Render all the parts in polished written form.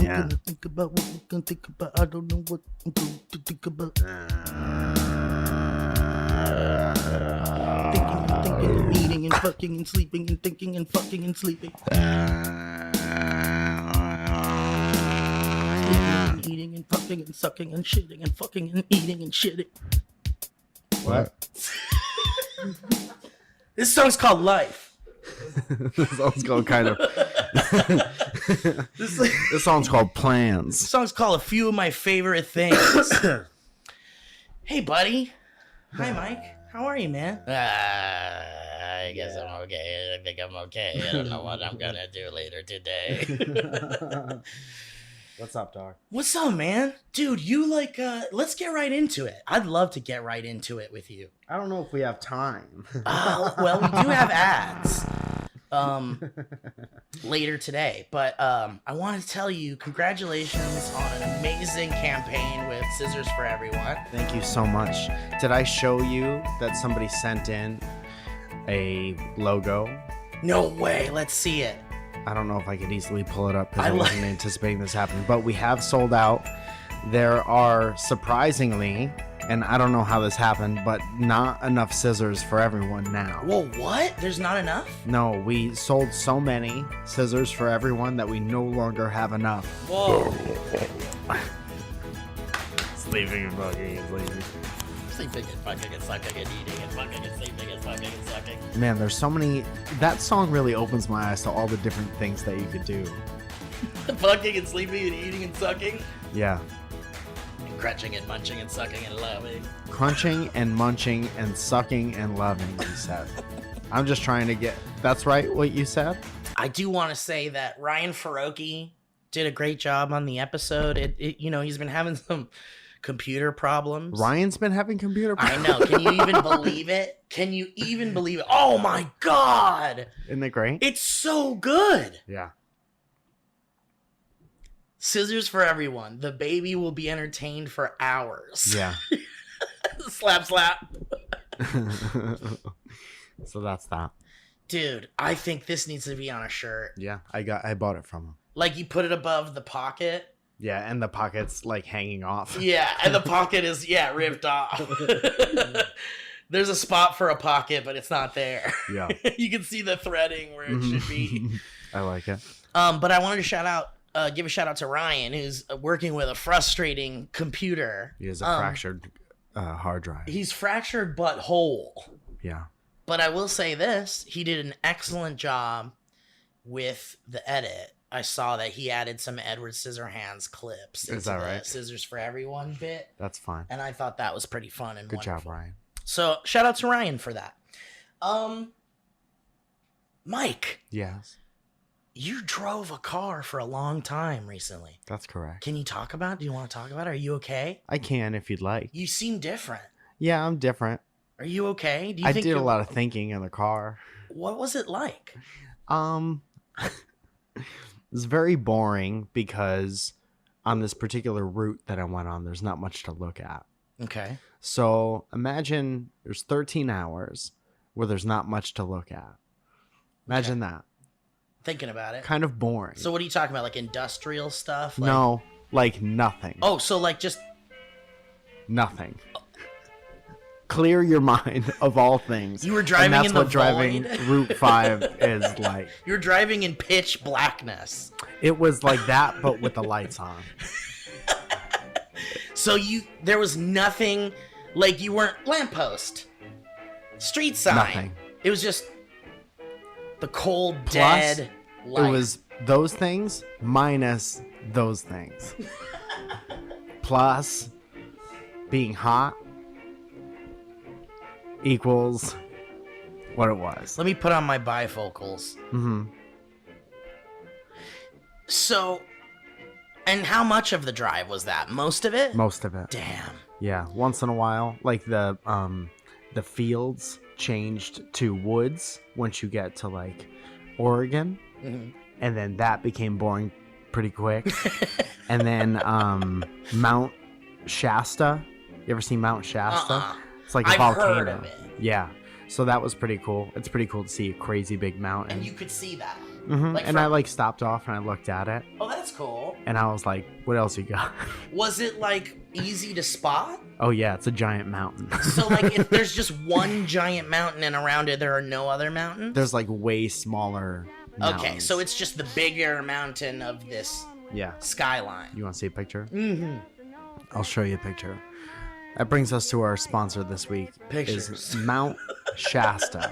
Yeah. I'm gonna think about what we're gonna think about. I don't know what I'm going to think about. Thinking and thinking and eating and fucking and sleeping and thinking and fucking and sleeping. And eating and fucking and sucking and shitting and fucking and eating and shitting. What? This song's called Life. This song's called kind of. This song's called Plans. This song's called A Few of My Favorite Things. Hey, buddy. Hi, Mike. How are you, man? I guess I'm okay. I think I'm okay. I don't know what I'm gonna do later today. What's up, dog? What's up, man? Dude, you let's get right into it. I'd love to get right into it with you. I don't know if we have time. Well, we do have ads later today, but I want to tell you congratulations on an amazing campaign with Scissors for Everyone. Thank you so much. Did I show you that somebody sent in a logo? No way. Let's see it. I don't know if I could easily pull it up because I I wasn't anticipating this happening, but we have sold out. There are surprisingly, and I don't know how this happened, but not enough scissors for everyone now. Whoa, what? There's not enough? No, we sold so many scissors for everyone that we no longer have enough. Whoa. Sleeping and fucking and sleeping. Sleeping and fucking and sucking and eating and fucking and sleeping and fucking and sucking. Man, there's so many. That song really opens my eyes to all the different things that you could do. Fucking and sleeping and eating and sucking. Yeah. And crunching and munching and sucking and loving. Crunching and munching and sucking and loving, you said. I'm just trying to get. That's right, what you said? I do want to say that Ryan Faroki did a great job on the episode. He's been having some computer problems. Ryan's been having computer I problems. know. Can you even believe it? Can you even believe it? Oh my God. Isn't it great? It's so good. Yeah. Scissors for Everyone. The baby will be entertained for hours. Yeah. Slap, slap. So that's that. Dude, I think this needs to be on a shirt. Yeah, I bought it from him. Like you put it above the pocket. Yeah, and the pocket's like hanging off. Yeah, and the pocket is, ripped off. There's a spot for a pocket, but it's not there. Yeah. You can see the threading where it should be. I like it. But I wanted to give a shout out to Ryan, who's working with a frustrating computer. He has a fractured hard drive. He's fractured but whole. Yeah. But I will say this, he did an excellent job with the edit. I saw that he added some Edward Scissorhands clips into that the right? Scissors for Everyone bit. That's fine. And I thought that was pretty fun and Good wonderful. job, Ryan. So shout out to Ryan for that. Mike, Yes, you drove a car for a long time recently. that's correct. Can you talk about it? Do you want to talk about it? Are you okay? I can if you'd like. You seem different. Yeah, I'm different. Are you okay? Do you I think did a you're- lot of thinking in the car. What was it like? It's very boring because on this particular route that I went on, there's not much to look at. Okay. So imagine there's 13 hours where there's not much to look at. Imagine that. Thinking about it. Kind of boring. So what are you talking about? Like industrial stuff? Like... No, like nothing. Oh, so like just... Nothing. Clear your mind of all things. You were driving and that's in the what driving void? Route 5 is like. You're driving in pitch blackness. It was like that, but with the lights on. So there was nothing, like you weren't lamppost, street sign. Nothing. It was just the cold, Plus, dead light. It was those things minus those things. Plus being hot equals what it was. Let me put on my bifocals. Mm-hmm. So, and how much of the drive was that? Most of it? Most of it. Damn. Yeah. Once in a while, like the fields changed to woods once you get to like Oregon, and then that became boring pretty quick. And then Mount Shasta. You ever seen Mount Shasta? It's like a I've volcano. heard of it. Yeah. So that was pretty cool. It's pretty cool to see a crazy big mountain. And you could see that. Mhm. like And from- I like stopped off and I looked at it. Oh, that's cool. And I was like, what else you got? Was it like easy to spot? Oh yeah, it's a giant mountain. So like if there's just one giant mountain and around it there are no other mountains? There's like way smaller mountains. Okay, so it's just the bigger mountain of this skyline. You want to see a picture? Mm-hmm. I'll show you a picture. That brings us to our sponsor this week. Pictures. Is Mount Shasta.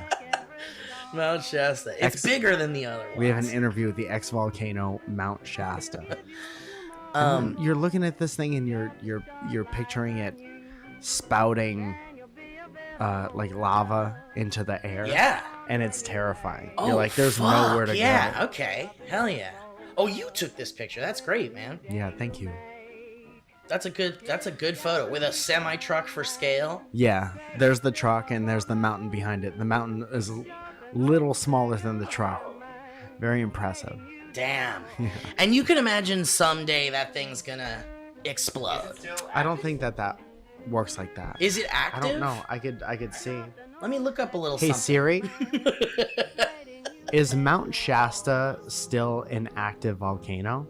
Mount Shasta. It's bigger than the other ones. We have an interview with the ex-volcano Mount Shasta. You're looking at this thing and you're picturing it spouting like lava into the air. Yeah. And it's terrifying. Oh, you're like, there's nowhere to go. Yeah, okay. Hell yeah. Oh, you took this picture. That's great, man. Yeah, thank you. That's a good photo with a semi truck for scale. Yeah, there's the truck and there's the mountain behind it. The mountain is a little smaller than the truck. Very impressive. Damn. Yeah. And you can imagine someday that thing's gonna explode. I don't think that works like that. Is it active? I don't know. I could see. Let me look up a little Hey something. Siri, is Mount Shasta still an active volcano?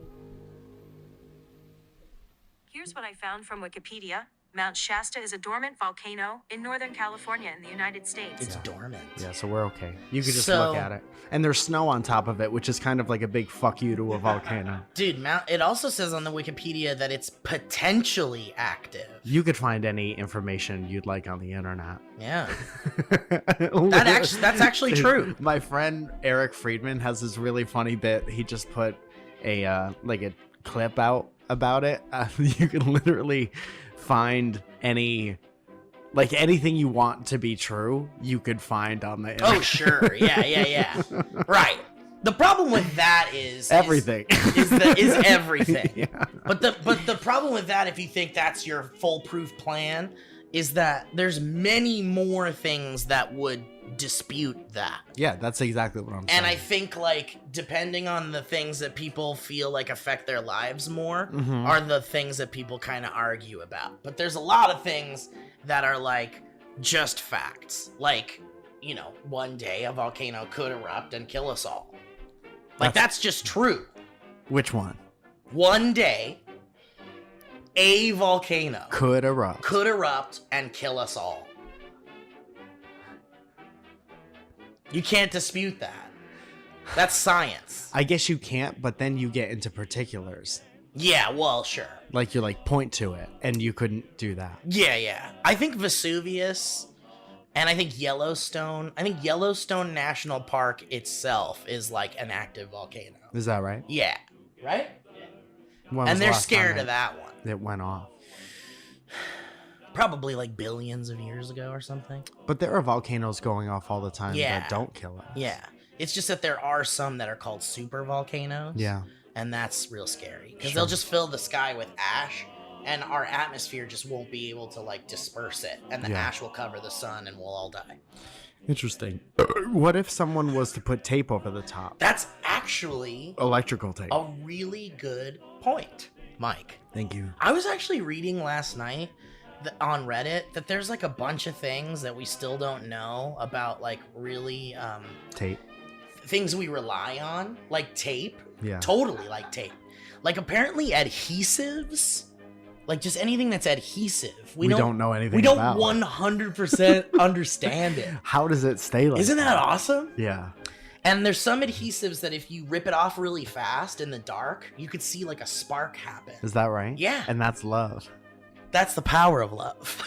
Here's what I found from Wikipedia. Mount Shasta is a dormant volcano in Northern California in the United States. It's dormant. Yeah, so we're okay. You could just look at it. And there's snow on top of it, which is kind of like a big fuck you to a volcano. Dude, it also says on the Wikipedia that it's potentially active. You could find any information you'd like on the internet. Yeah. That's actually true. My friend Eric Friedman has this really funny bit. He just put a clip out about it. You can literally find anything you want to be true, you could find on the internet. Oh, sure. Yeah. Right. The problem with that is everything. Is everything. Yeah. But the problem with that, if you think that's your foolproof plan, is that there's many more things that would dispute that. Yeah, that's exactly what I'm saying. And I think, like, depending on the things that people feel like affect their lives more are the things that people kind of argue about. But there's a lot of things that are, like, just facts. Like, you know, one day a volcano could erupt and kill us all. Like, that's just true. Which one? One day, a volcano could erupt and kill us all. You can't dispute that. That's science. I guess you can't, but then you get into particulars. Yeah, well, sure. Like, you're like, point to it, and you couldn't do that. Yeah. I think Vesuvius and I think Yellowstone National Park itself is like an active volcano. Is that right? Yeah. Right? And they're scared of that one. It went off. Probably like billions of years ago or something. But there are volcanoes going off all the time that don't kill us. Yeah. It's just that there are some that are called super volcanoes. Yeah. And that's real scary. Because they'll just fill the sky with ash, and our atmosphere just won't be able to, like, disperse it. And the ash will cover the sun, and we'll all die. Interesting. What if someone was to put tape over the top? That's actually... electrical tape. A really good point, Mike. Thank you. I was actually reading last night on Reddit that there's like a bunch of things that we still don't know about, like, really tape things we rely on, like tape. Yeah, totally, like tape. Like, apparently adhesives, like just anything that's adhesive, we don't know anything. We don't 100% understand it. How does it stay like Isn't that awesome? Yeah. And there's some adhesives that if you rip it off really fast in the dark, you could see like a spark happen. Is that right? Yeah. And that's love. That's the power of love.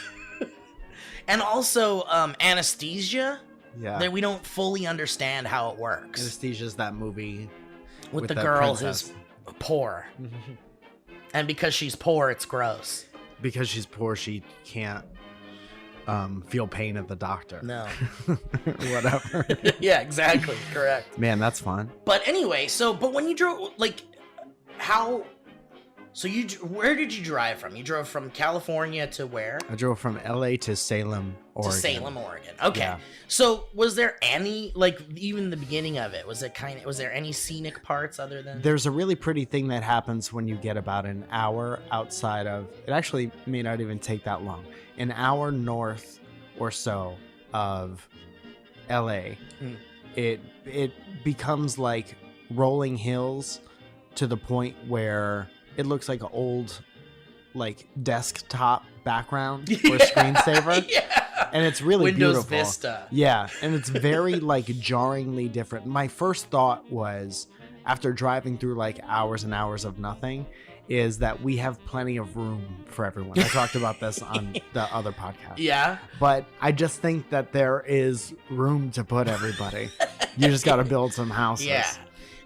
And also anesthesia. Yeah. That we don't fully understand how it works. Anestesia's that movie with the girl who's poor. And because she's poor, it's gross. Because she's poor, she can't feel pain at the doctor. No. Whatever. Yeah, exactly. Correct. Man, that's fun. But anyway, but when you drove, like, where did you drive from? You drove from California to where? I drove from LA to Salem, Oregon. To Salem, Oregon. Okay. Yeah. So was there any, like, even the beginning of it, was there any scenic parts other than? There's a really pretty thing that happens when you get about an hour outside of, it actually may not even take that long, an hour north or so of LA. It becomes like rolling hills to the point where it looks like an old like desktop background or screensaver. Yeah. And it's really Windows beautiful. Vista. Yeah, and it's very like jarringly different. My first thought was, after driving through like hours and hours of nothing, is that we have plenty of room for everyone. I talked about this on the other podcast. Yeah. But I just think that there is room to put everybody. You just got to build some houses. Yeah.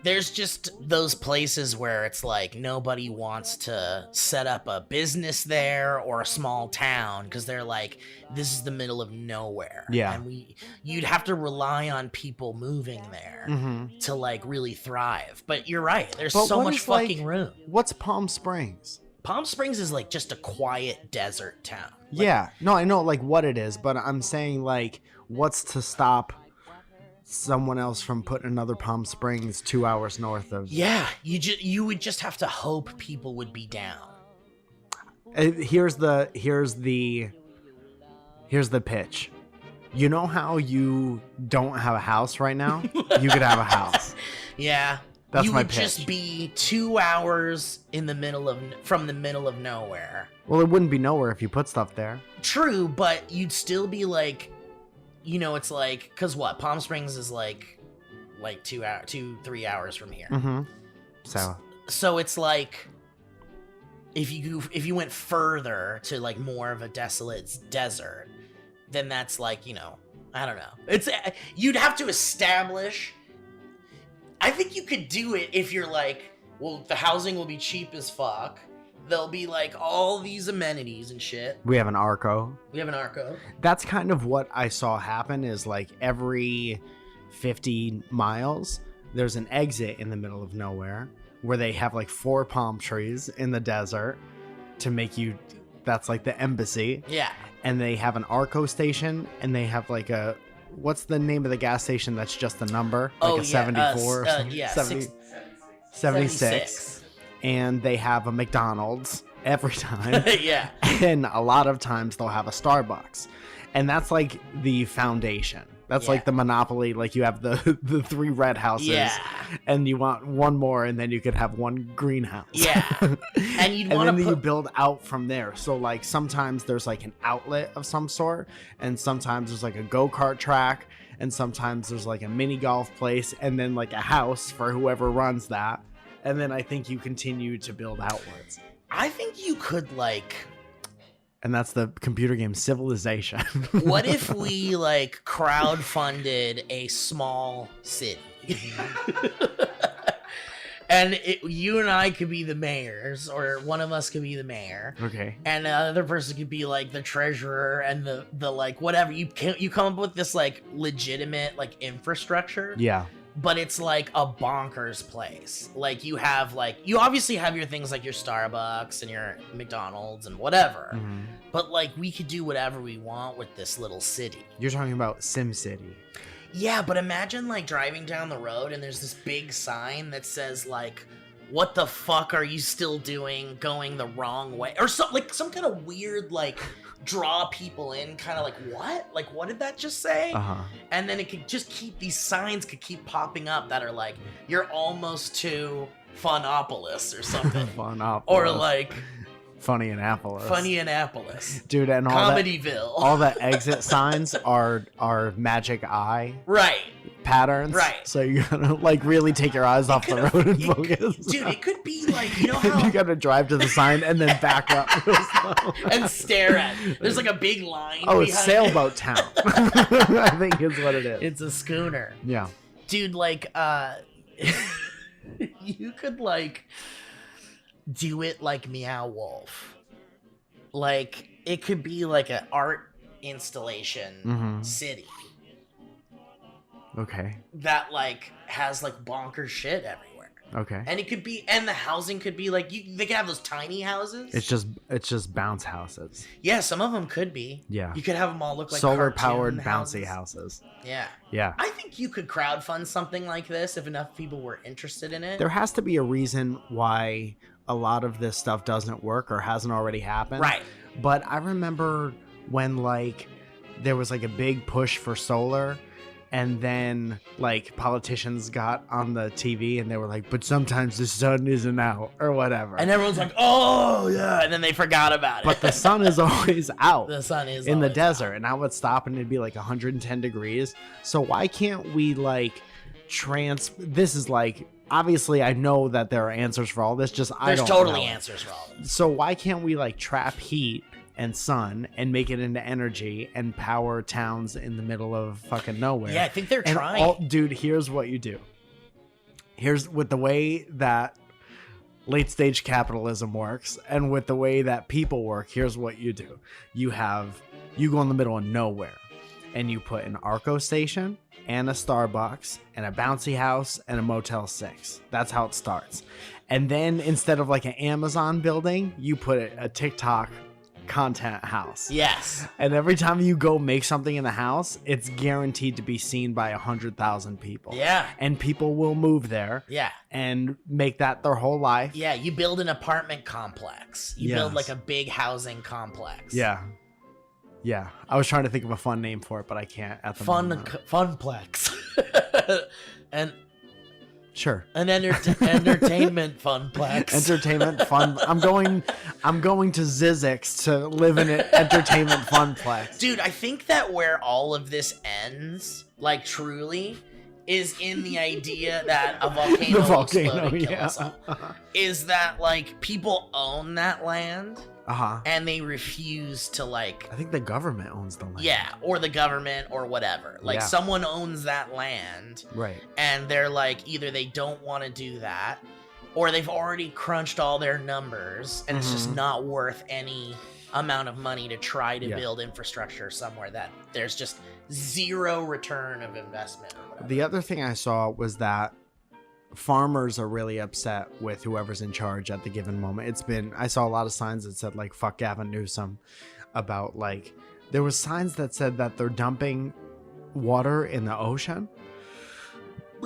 There's just those places where it's like nobody wants to set up a business there or a small town because they're like, this is the middle of nowhere. Yeah. And you'd have to rely on people moving there Mm-hmm. to like really thrive. But you're right. There's But so what much is, like- fucking room. What's Palm Springs? Palm Springs is like just a quiet desert town. Like, Yeah. No, I know like what it is, but I'm saying like, what's to stop someone else from putting another Palm Springs 2 hours north of? Yeah. You would just have to hope people would be down. Here's the pitch. You know how you don't have a house right now? You could have a house. Yeah. That's you my would pitch. just be 2 hours from the middle of nowhere. Well, it wouldn't be nowhere if you put stuff there. True, but you'd still be like, it's like, cause what? Palm Springs is like 3 hours from here. Mm-hmm. So it's like, if you went further to like more of a desolate desert, then that's like, I don't know. You'd have to establish. I think you could do it if you're like, well, the housing will be cheap as fuck. There'll be like all these amenities and shit. We have an Arco. We have an Arco. That's kind of what I saw happen is like every 50 miles, there's an exit in the middle of nowhere where they have like 4 palm trees in the desert to make you, that's like the embassy. Yeah. And they have an Arco station and they have like a, what's the name of the gas station that's just a number? Like a 74 or something? yeah, 76. And they have a McDonald's every time. Yeah. And a lot of times they'll have a Starbucks. And that's like the foundation. That's like the monopoly. Like you have the 3 red houses. Yeah. And you want one more and then you could have one greenhouse. Yeah. And you'd And want then to you put build out from there. So like sometimes there's like an outlet of some sort, and sometimes there's like a go-kart track, and sometimes there's like a mini golf place, and then like a house for whoever runs that. And then I think you continue to build outwards. I think you could like, And that's the computer game Civilization. what if we like crowdfunded a small city? And you and I could be the mayors, or one of us could be the mayor. Okay. And the other person could be like the treasurer and the like whatever. You come up with this like legitimate like infrastructure. Yeah. But it's like a bonkers place. Like you obviously have your things like your Starbucks and your McDonald's and whatever. Mhm. But like we could do whatever we want with this little city. You're talking about SimCity. Yeah, but imagine like driving down the road and there's this big sign that says like, what the fuck are you still doing going the wrong way? Or some kind of weird like draw people in kind of like, what? Like what did that just say? Uh-huh. And then it could just these signs could keep popping up that are like, you're almost to Funopolis or something. Funopolis. Or like Funny Annapolis. Funny Annapolis. Dude, and all Comedyville. all the exit signs are magic eye Right. patterns. Right. So you gotta like really take your eyes off the road and focus. Dude, it could be like, you know how You gotta drive to the sign and then back up real slow. and stare at it. There's like a big line. Oh, it's behind Sailboat Town. I think is what it is. It's a schooner. Yeah. Dude, like, you could, like, do it like Meow Wolf. Like, it could be like an art installation Mhm. city Okay. that, like, has, like, bonkers shit everywhere. Okay. And it could be, and the housing could be, like, they could have those tiny houses. It's just bounce houses. Yeah, some of them could be. Yeah. You could have them all look like Solar powered cartoon bouncy houses. Yeah. Yeah. I think you could crowdfund something like this if enough people were interested in it. There has to be a reason why a lot of this stuff doesn't work or hasn't already happened. Right. But I remember when like there was like a big push for solar And then, like, politicians got on the TV and they were like, but sometimes the sun isn't out or whatever. And everyone's like, oh, yeah. And then they forgot about it. But the sun is always out. The sun is in the always desert. out. And I would stop and it'd be like 110 degrees. So why can't we, like, this is like, obviously I know that there are answers for all this. Just I There's don't totally know. answers for all this. So why can't we, like, trap heat and sun and make it into energy and power towns in the middle of fucking nowhere? Yeah, I think they're And trying. dude, here's what you do. Here's with the way that late stage capitalism works and with the way that people work, here's what you do. You go in the middle of nowhere and you put an Arco station and a Starbucks and a bouncy house and a Motel 6. That's how it starts. And then instead of like an Amazon building, you put a TikTok content house. Yes. And every time you go make something in the house, it's guaranteed to be seen by 100,000 people. Yeah. And people will move there. Yeah. And make that their whole life. Yeah, you build an apartment complex. You build Yes. like a big housing complex. Yeah. Yeah. I was trying to think of a fun name for it, but I can't at the moment. Funplex. and Sure. an entertainment funplex. Entertainment fun. I'm going to Zizix to live in an entertainment funplex. Dude, I think that where all of this ends, like truly, is in the idea that a volcano, The volcano, will explode and kill yeah. us all. Is that like people own that land Uh-huh. and they refuse to like I think the government owns the land. yeah, or the government or whatever. Like Yeah. someone owns that land Right. and they're like either they don't want to do that or they've already crunched all their numbers and it's just Mhm. not worth any amount of money to try to Yeah. build infrastructure somewhere that there's just zero return of investment or whatever. The other thing I saw was that farmers are really upset with whoever's in charge at the given moment. I saw a lot of signs that said like fuck Gavin Newsom about like there was signs that said that they're dumping water in the ocean.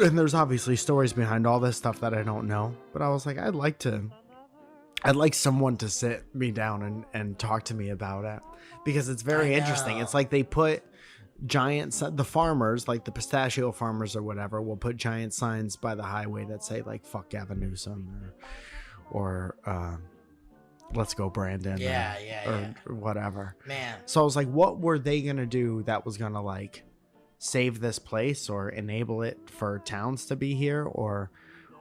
And there's obviously stories behind all this stuff that I don't know, but I was like I'd like someone to sit me down and talk to me about it because it's very I interesting. know. It's like they put the farmers, like the pistachio farmers or whatever, will put giant signs by the highway that say like fuck Gavin Newsom or let's go Brandon or whatever. Man. So I was like, what were they gonna do that was gonna like save this place or enable it for towns to be here or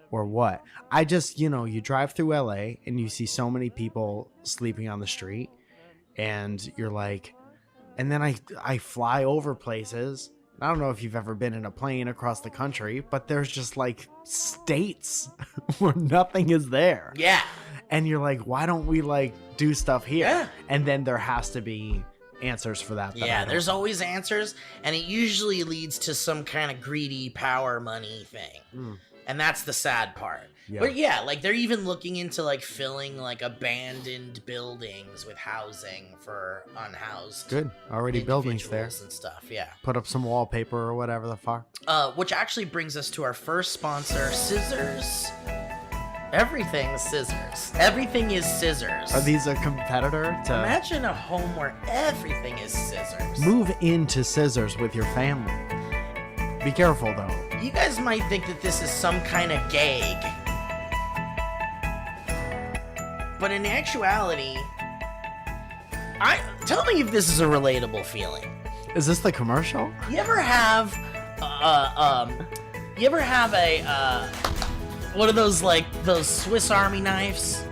what? I just, you drive through LA and you see so many people sleeping on the street and you're like, and then I fly over places. I don't know if you've ever been in a plane across the country, but there's just like states where nothing is there. Yeah. And you're like, why don't we like do stuff here? Yeah. And then there has to be answers for that. Yeah, there's always answers, and it usually leads to some kind of greedy power money thing. Mm. And that's the sad part. Yeah. But yeah, like they're even looking into like filling like abandoned buildings with housing for unhoused Good. Already buildings there. individuals and stuff. Yeah. Put up some wallpaper or whatever the fuck. Which actually brings us to our first sponsor, Scissors. Everything's scissors. Everything is scissors. Are these a competitor to Imagine a home where everything is scissors. move into scissors with your family? Be careful though. You guys might think that this is some kind of gag. But in actuality, tell me if this is a relatable feeling. Is this the commercial? You ever have a one of those like those Swiss Army knives?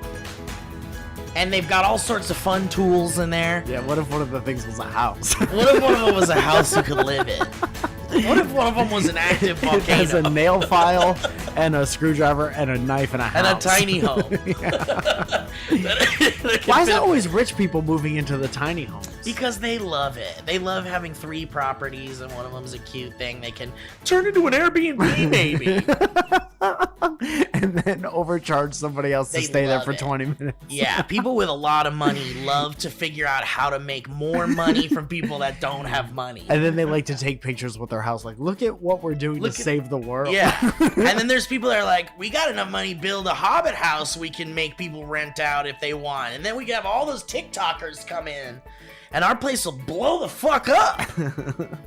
And they've got all sorts of fun tools in there. Yeah, what if one of the things was a house? What if one of them was a house you could live in? What if one of them was an active It has volcano? a nail file and a screwdriver and a knife and a And a house. tiny home. Why is it always rich people moving into the tiny homes? Because they love it. They love having 3 properties, and one of them's a cute thing they can turn into an Airbnb, maybe. And then overcharge somebody else to They stay there love for it. 20 minutes. Yeah, people with a lot of money love to figure out how to make more money from people that don't have money. And then they like to take pictures with their house, like, look at what we're doing Look to at- save the world. Yeah. And then there's people that are like, we got enough money to build a Hobbit house we can make people rent out if they want. And then we have all those TikTokers come in. and our place will blow the fuck up.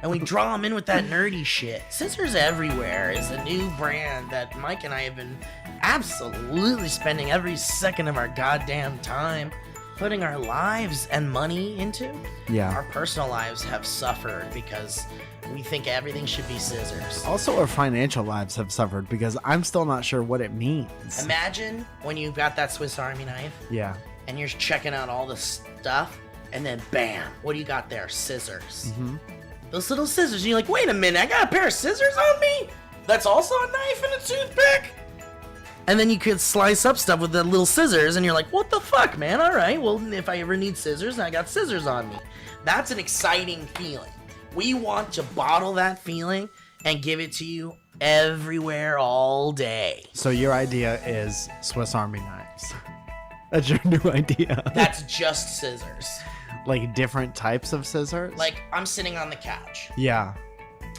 And we draw them in with that nerdy shit. Scissors Everywhere is a new brand that Mike and I have been absolutely spending every second of our goddamn time putting our lives and money into. Yeah. Our personal lives have suffered because we think everything should be scissors. Also, our financial lives have suffered because I'm still not sure what it means. Imagine when you've got that Swiss Army knife Yeah. and you're checking out all the stuff, and then bam, what do you got there? Scissors. Mm-hmm. Those little scissors. And you're like, wait a minute, I got a pair of scissors on me? That's also a knife and a toothpick? And then you could slice up stuff with the little scissors, and you're like, what the fuck, man? All right, well, if I ever need scissors, I got scissors on me. That's an exciting feeling. We want to bottle that feeling and give it to you everywhere all day. So your idea is Swiss Army knives. That's your new idea. That's just scissors. Like different types of scissors? Like, I'm sitting on the couch, Yeah.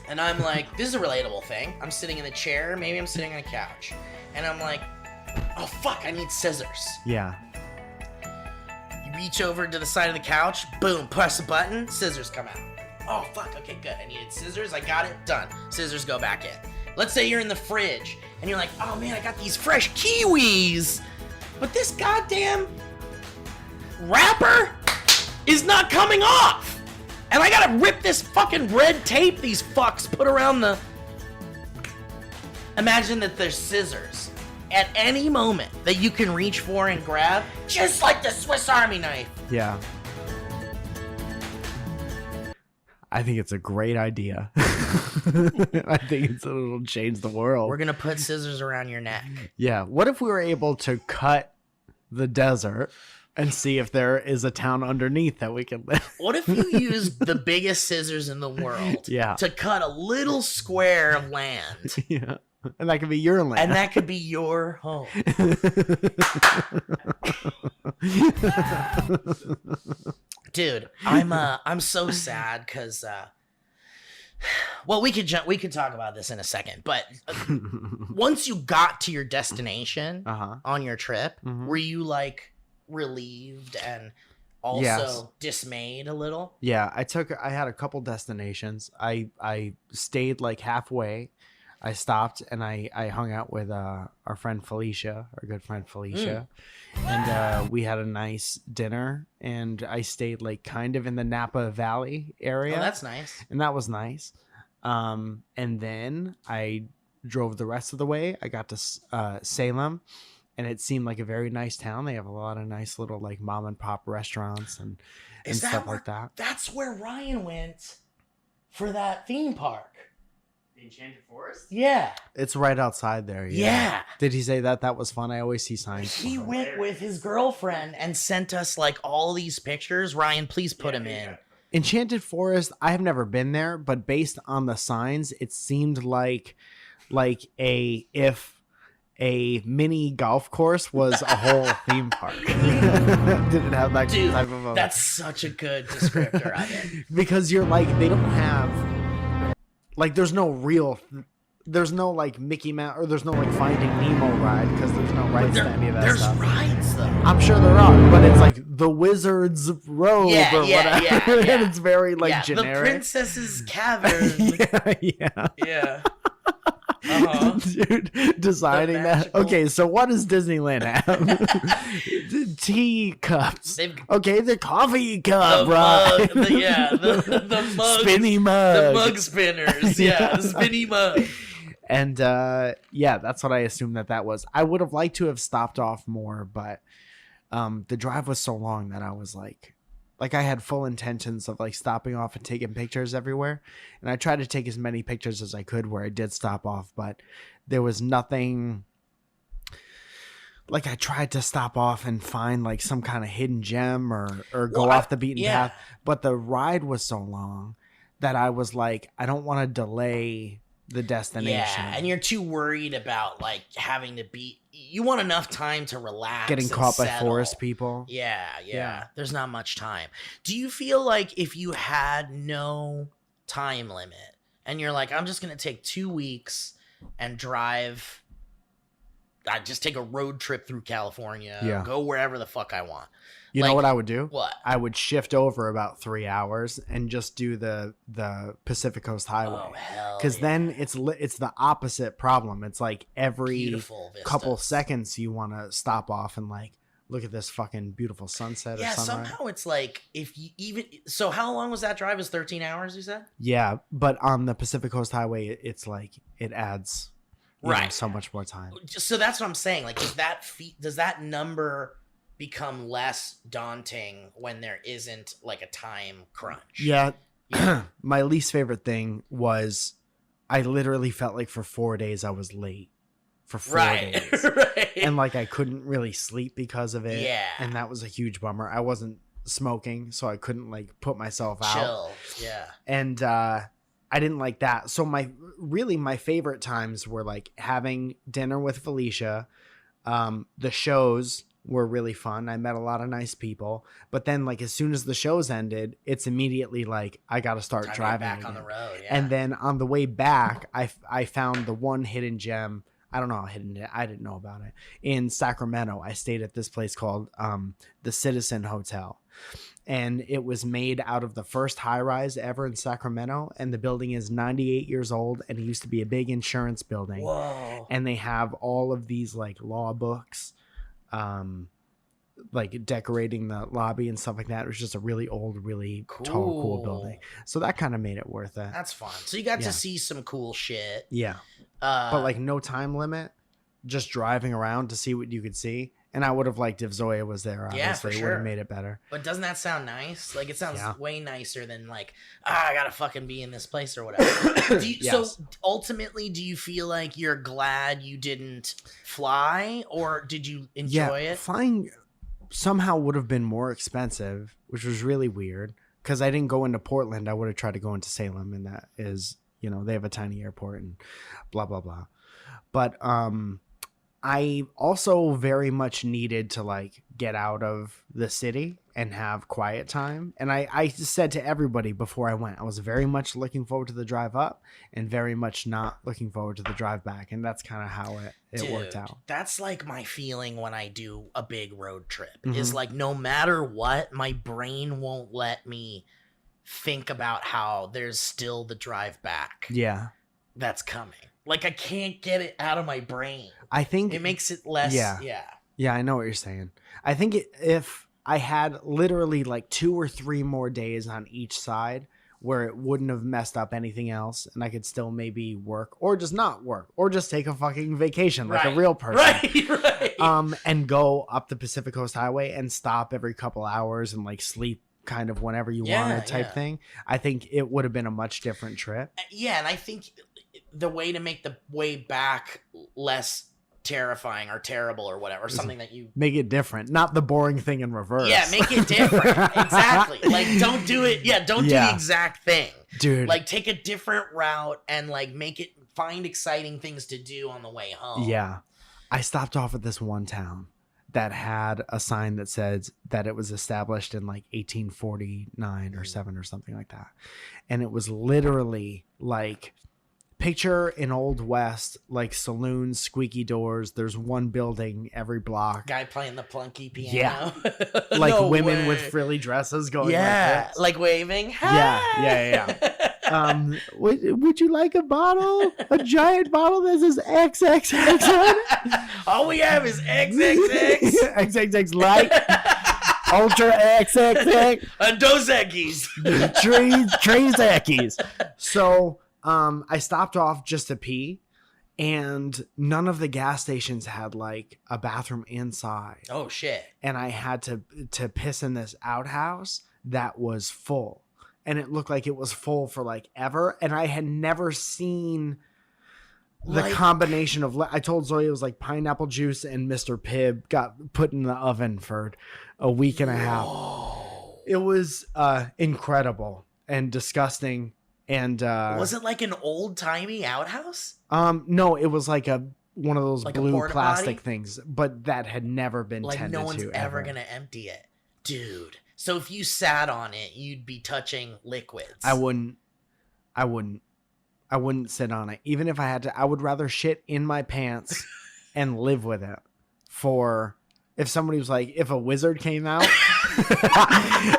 and I'm like, this is a relatable thing. I'm sitting in the chair, maybe I'm sitting on a couch, and I'm like, oh fuck, I need scissors. Yeah. You reach over to the side of the couch, boom, press a button, scissors come out. Oh fuck, okay, good. I needed scissors, I got it, done. Scissors go back in. Let's say you're in the fridge, and you're like, oh man, I got these fresh kiwis, but this goddamn wrapper is not coming off. And I gotta rip this fucking red tape these fucks put around the... Imagine that there's scissors at any moment that you can reach for and grab, just like the Swiss Army knife. Yeah. I think it's a great idea. I think it'll change the world. We're gonna put scissors around your neck. Yeah. What if we were able to cut the desert and see if there is a town underneath that we can live? What if you used the biggest scissors in the world Yeah. to cut a little square of land? Yeah. And that could be your land. And that could be your home. Dude, I'm so sad because well, we could talk about this in a second, but once you got to your destination Uh-huh. on your trip, Mhm. were you like relieved and also Yes. dismayed a little? Yeah, I had a couple destinations. I stayed like halfway. I stopped and I hung out with our friend Felicia, our good friend Felicia. And we had a nice dinner, and I stayed like kind of in the Napa Valley area. Oh, that's nice. And that was nice. And then I drove the rest of the way. I got to Salem, and it seemed like a very nice town. They have a lot of nice little like mom and pop restaurants and Is that stuff where- like that. That's where Ryan went for that theme park. The Enchanted Forest? Yeah. It's right outside there. Yeah. Did he say that? That was fun. I always see signs. He for it. went with his girlfriend and sent us like all these pictures. Ryan, please put him in. Enchanted Forest. I have never been there, but based on the signs, it seemed like if a mini golf course was a whole theme park. Did it have that Dude, type of a... that's such a good descriptor of it. Because you're like, they don't have like, there's no like Mickey Mouse, or there's no like Finding Nemo ride, because there's no rides to any of that There's stuff. rides though. I'm sure there are, but it's like the Wizard's Robe Yeah, or yeah, whatever. yeah. And it's very like Yeah, generic. The Princess's Cavern. yeah. Yeah. Uh-huh. Dude, designing that. magical- Okay, so what does Disneyland have? Teacups. They've Okay, the coffee the cup, right? mug, the mug, Spinny the mug. mug spinners. Yeah, the spinny mug. And yeah, that's what I assumed that was. I would have liked to have stopped off more, but the drive was so long that I was like I had full intentions of like stopping off and taking pictures everywhere. And I tried to take as many pictures as I could where I did stop off, but there was nothing. Like, I tried to stop off and find like some kind of hidden gem or go off the beaten yeah. path, but the ride was so long that I was like, I don't want to delay the destination. Yeah, and you're too worried about like having to be. You want enough time to relax. Getting and caught by settle. forest people. Yeah. Yeah. There's not much time. Do you feel like if you had no time limit and you're like, I'm just gonna take 2 weeks and drive I'd just take a road trip through California. Yeah. Go wherever the fuck I want. You know Like, what I would do? What? I would shift over about 3 hours and just do the Pacific Coast Highway. Oh, hell Because then it's the opposite problem. It's like every Beautiful vistas. couple seconds you want to stop off and like look at this fucking beautiful sunset or sunrise. Somehow it's like if you even so. How long was that drive? Is 13 hours? You said. Yeah, but on the Pacific Coast Highway, it's like it adds so much more time. So that's what I'm saying. Like, does that number become less daunting when there isn't like a time crunch? Yeah. My least favorite thing was I literally felt like for 4 days I was late. For 4 days. Right. And like I couldn't really sleep because of it. Yeah. And that was a huge bummer. I wasn't smoking, so I couldn't like put myself out. Chill. Yeah. And I didn't like that. So my favorite times were like having dinner with Felicia. The shows were really fun. I met a lot of nice people. But then like as soon as the shows ended, it's immediately like I got to start Time to get driving back again. on the road. Yeah. And then on the way back, I found the one hidden gem. I don't know how hidden it. I didn't know about it. In Sacramento, I stayed at this place called the Citizen Hotel. And it was made out of the first high-rise ever in Sacramento. And the building is 98 years old. And it used to be a big insurance building. Whoa. And they have all of these like law books, like decorating the lobby and stuff like that. It was just a really old, really tall, cool building. So that kind of made it worth it. That's fun. So you got Yeah. to see some cool shit. Yeah. But like no time limit, just driving around to see what you could see. And I would have liked if Zoya was there. Obviously, Yeah, for it would sure. have made it better. But doesn't that sound nice? Like it sounds Yeah. way nicer than like, I gotta fucking be in this place or whatever. So Yes. ultimately, do you feel like you're glad you didn't fly, or did you enjoy it? Flying somehow would have been more expensive, which was really weird because I didn't go into Portland. I would have tried to go into Salem, and that is, they have a tiny airport and blah blah blah. But I also very much needed to like get out of the city and have quiet time. And I said to everybody before I went, I was very much looking forward to the drive up and very much not looking forward to the drive back. And that's kind of how it worked out. That's like my feeling when I do a big road trip. Mhm. Is like no matter what, my brain won't let me think about how there's still the drive back Yeah. that's coming. Like I can't get it out of my brain. I think It makes it less. Yeah. Yeah, I know what you're saying. I think if I had literally like 2 or 3 more days on each side where it wouldn't have messed up anything else and I could still maybe work or just not work or just take a fucking vacation like a real person. Right. And go up the Pacific Coast Highway and stop every couple hours and like sleep kind of whenever you wanted type thing. I think it would have been a much different trip. Yeah, and I think the way to make the way back less terrifying or terrible or whatever, something that you Make it different, not the boring thing in reverse. Yeah, make it different. Exactly. Like don't do it. Yeah, don't do the exact thing. Dude. Like take a different route and like find exciting things to do on the way home. Yeah. I stopped off at this one town that had a sign that says that it was established in like 1849 or 7 or something like that. And it was literally like picture an Old West, like saloons, squeaky doors. There's one building every block. Guy playing the plunky piano. Yeah. Like No women way. with frilly dresses going Yeah, like this. like waving. Yeah. Would you like a bottle? A giant bottle that says XXX on it? All we have is XXX XXX light. Ultra XXX. and Dos Equis. Trees Eckies. So I stopped off just to pee, and none of the gas stations had like a bathroom inside. Oh shit. And I had to piss in this outhouse that was full. And it looked like it was full for like ever. And I had never seen the Like- combination of, I told Zoe it was like pineapple juice and Mr. Pibb got put in the oven for a week and a half. Whoa. It was incredible and disgusting. And Was it like an old timey outhouse? no, it was like one of those Like a blue porta plastic potty? things, but that had never been Like tended no one's to ever gonna empty it, dude. So if you sat on it, you'd be touching liquids. I wouldn't sit on it. Even if I had to, I would rather shit in my pants and live with it for if somebody was like, if a wizard came out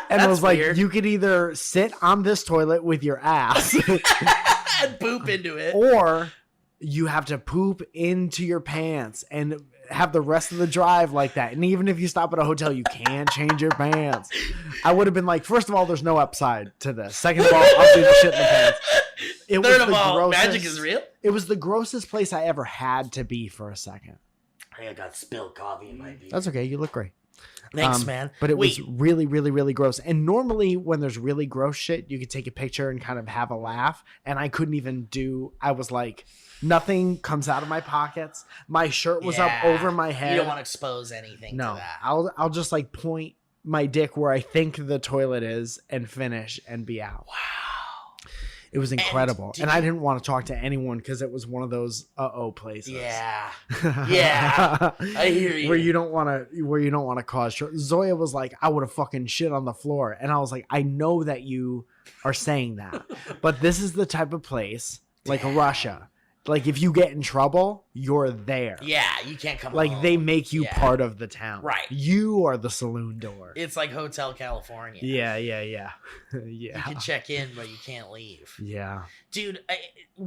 and was like, weird. you could either sit on this toilet with your ass and poop into it. or you have to poop into your pants and have the rest of the drive like that. And even if you stop at a hotel, you can't change your pants. I would have been like, first of all, there's no upside to this. Second of all, I'll do the shit in the pants. Third of all, magic is real. It was the grossest place I ever had to be for a second. I got spilled coffee in my beer. That's okay. You look great. Thanks, man. But it was really, really, really gross. And normally when there's really gross shit, you could take a picture and kind of have a laugh. And I couldn't even I was like, nothing comes out of my pockets. My shirt was up over my head. You don't want to expose anything to that. I'll just like point my dick where I think the toilet is and finish and be out. Wow. It was incredible. And I didn't want to talk to anyone because it was one of those places. Yeah. Yeah. I hear you. Where you don't want to cause trouble. Zoya was like, I would have fucking shit on the floor. And I was like, I know that you are saying that. But this is the type of place like Russia. Like if you get in trouble, you're there. Yeah, you can't come like home. They make you part of the town. Right. You are the saloon door. It's like Hotel California. Yeah. Yeah. You can check in, but you can't leave. Yeah. Dude,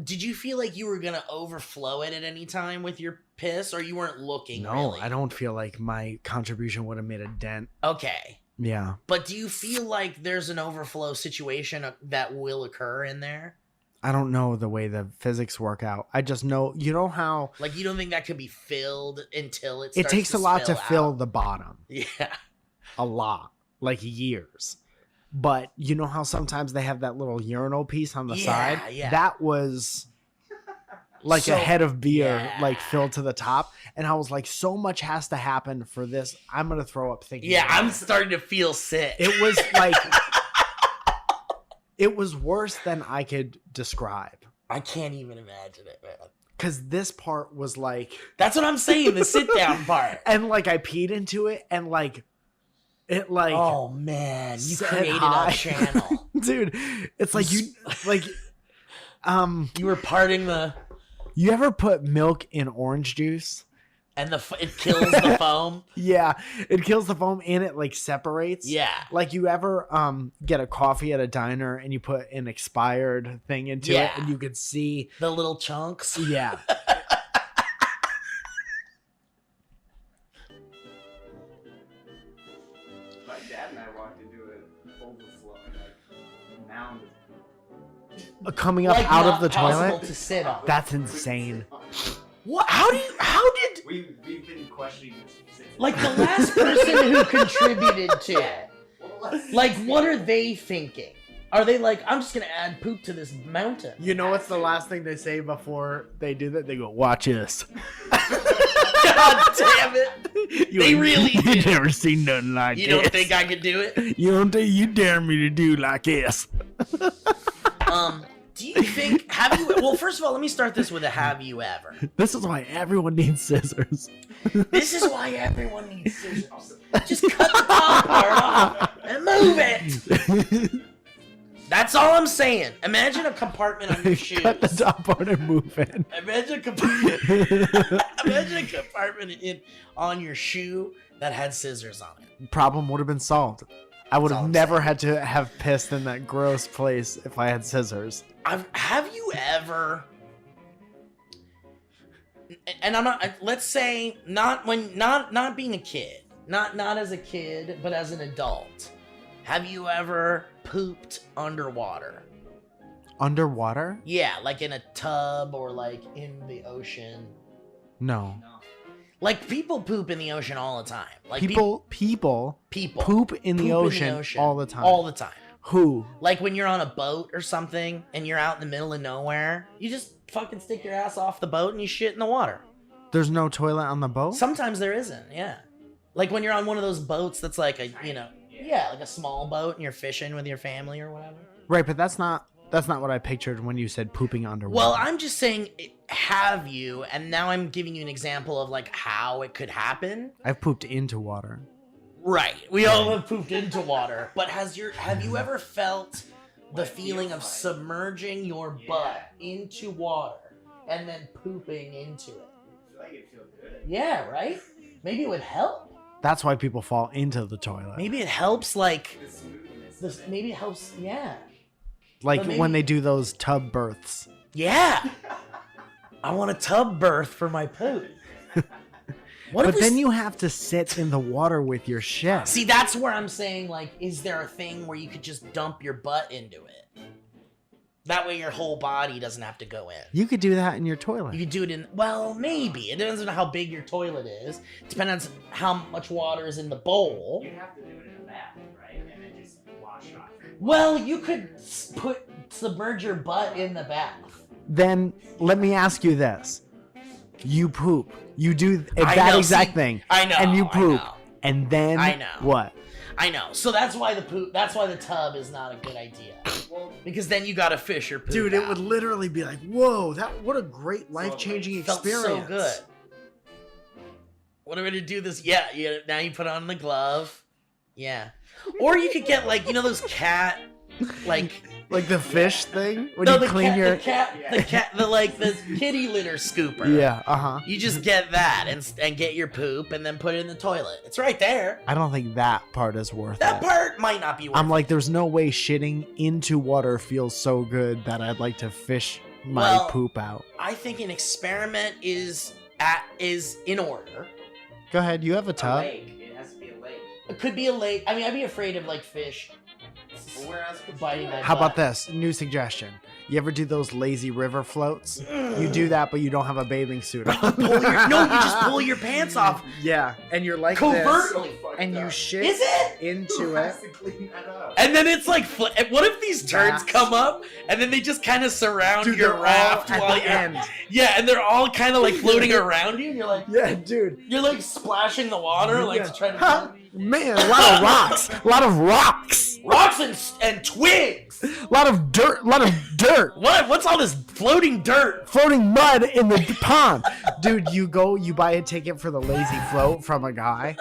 did you feel like you were going to overflow it at any time with your piss, or you weren't looking? No, really? I don't feel like my contribution would have made a dent. Okay. Yeah. But do you feel like there's an overflow situation that will occur in there? I don't know the way the physics work out. I just know, you know how... Like, you don't think that could be filled until it starts It takes to a lot to spill fill out? the bottom. Yeah. A lot. Like years. But you know how sometimes they have that little urinal piece on the side? Yeah. That was like a head of beer, like Yeah. filled to the top. And I was like, so much has to happen for this. I'm going to throw up thinking. Yeah, about I'm it. starting to feel sick. It was like... It was worse than I could describe. I can't even imagine it, man. Because this part was like... That's what I'm saying, the sit-down part. And like I peed into it and like... It like... Oh, man. You said created hi. a channel. Dude, it's like you... Like... You were parting the... You ever put milk in orange juice? And it kills the foam? Yeah, it kills the foam and it like separates. Yeah. Like you ever get a coffee at a diner and you put an expired thing into it and you could see the little chunks? Yeah. My dad and I walked into an overflowing like mound. Coming up Like out not of the possible toilet. to sit on. That's insane. What? How did... We've been questioning this since. Like the last person who contributed to it. Like, what are they thinking? Are they like, I'm just going to add poop to this mountain? You know what's the last thing they say before they do that? They go, "Watch this." God damn it. They really You did. never seen nothing like this. You don't think I could do it? You don't think you dare me to do like this? Do you think, have you, well, first of all, let me start this with a have you ever. This is why everyone needs scissors. This is why everyone needs scissors. Just cut the top part off and move it. That's all I'm saying. Imagine a compartment on your shoes. Cut the top part and move it. Imagine a compartment on your shoe that had scissors on it. Problem would have been solved. I would That's all have I'm never saying. had to have pissed in that gross place if I had scissors. Have you ever? And I'm not. Let's say not being a kid, not as a kid, but as an adult. Have you ever pooped underwater? Underwater? Yeah, like in a tub or like in the ocean. No. Like people poop in the ocean all the time. Like People poop in the ocean all the time. All the time. Who? Like when you're on a boat or something and you're out in the middle of nowhere, you just fucking stick your ass off the boat and you shit in the water. There's no toilet on the boat? Sometimes there isn't, yeah. Like when you're on one of those boats that's like a, like a small boat and you're fishing with your family or whatever. Right, but that's not what I pictured when you said pooping underwater. Well, I'm just saying, have you, and now I'm giving you an example of like how it could happen. I've pooped into water. Right. We all have pooped into water. But have you ever felt the feeling of submerging your butt into water and then pooping into it? I feel like it feels good. Yeah, right? Maybe it would help. That's why people fall into the toilet. Maybe it helps, like, The smoothness. maybe it helps, yeah. Like but maybe- when they do those tub births. Yeah. I want a tub birth for my poop. What But if then you have to sit in the water with your shit. See, that's where I'm saying, like, is there a thing where you could just dump your butt into it? That way your whole body doesn't have to go in. You could do that in your You toilet. could do it in, well, maybe. It depends on how big your toilet is. Depends on how much water is in the bowl. You have to do it in a bath, right? And then just wash off. Well, you could submerge your butt in the bath. Then let me ask you this. You poop. You do I that know, exact see, thing. I know, And you I poop. know. And then I know. what? I know. So that's why the tub is not a good idea. Well, Because then you gotta fish your poop Dude, it out. would literally be like, whoa, what a great life-changing Felt experience. so good. What am I gonna do this? Yeah, now you put on the glove. Yeah. Or you could get, like, you know those cat, like, Like the fish thing? When no, you the clean cat, your... the kitty litter scooper. Yeah, uh-huh. You just get that and get your poop and then put it in the toilet. It's right there. I don't think that part is worth That it. part might not be worth I'm it. like, there's no way shitting into water feels so good that I'd like to fish my Well, poop out. I think an experiment is in order. Go ahead, you have a a tub. lake. It has to be a lake. It could be a lake. I mean, I'd be afraid of, like, fish Well, where else could you biting do my it? How about butt. this? New suggestion. You ever do those lazy river floats? You do that, but you don't have a bathing suit on. No, you just pull your pants off Yeah, and you're like covertly. this, and you shit Is it? into Who it. has to clean that up? And then it's like, what if these turds That's- come up and then they just kind of surround Dude, your they're all raft at while the you're end. Yeah, and they're all kind of like floating around you, and you're like Yeah, dude. splashing the water like to try to Huh? Man, a lot of rocks. A lot of rocks. rocks and twigs. A lot of dirt. A lot of dirt. What's all this floating dirt? Floating mud in the pond. Dude, you buy a ticket for the lazy float from a guy,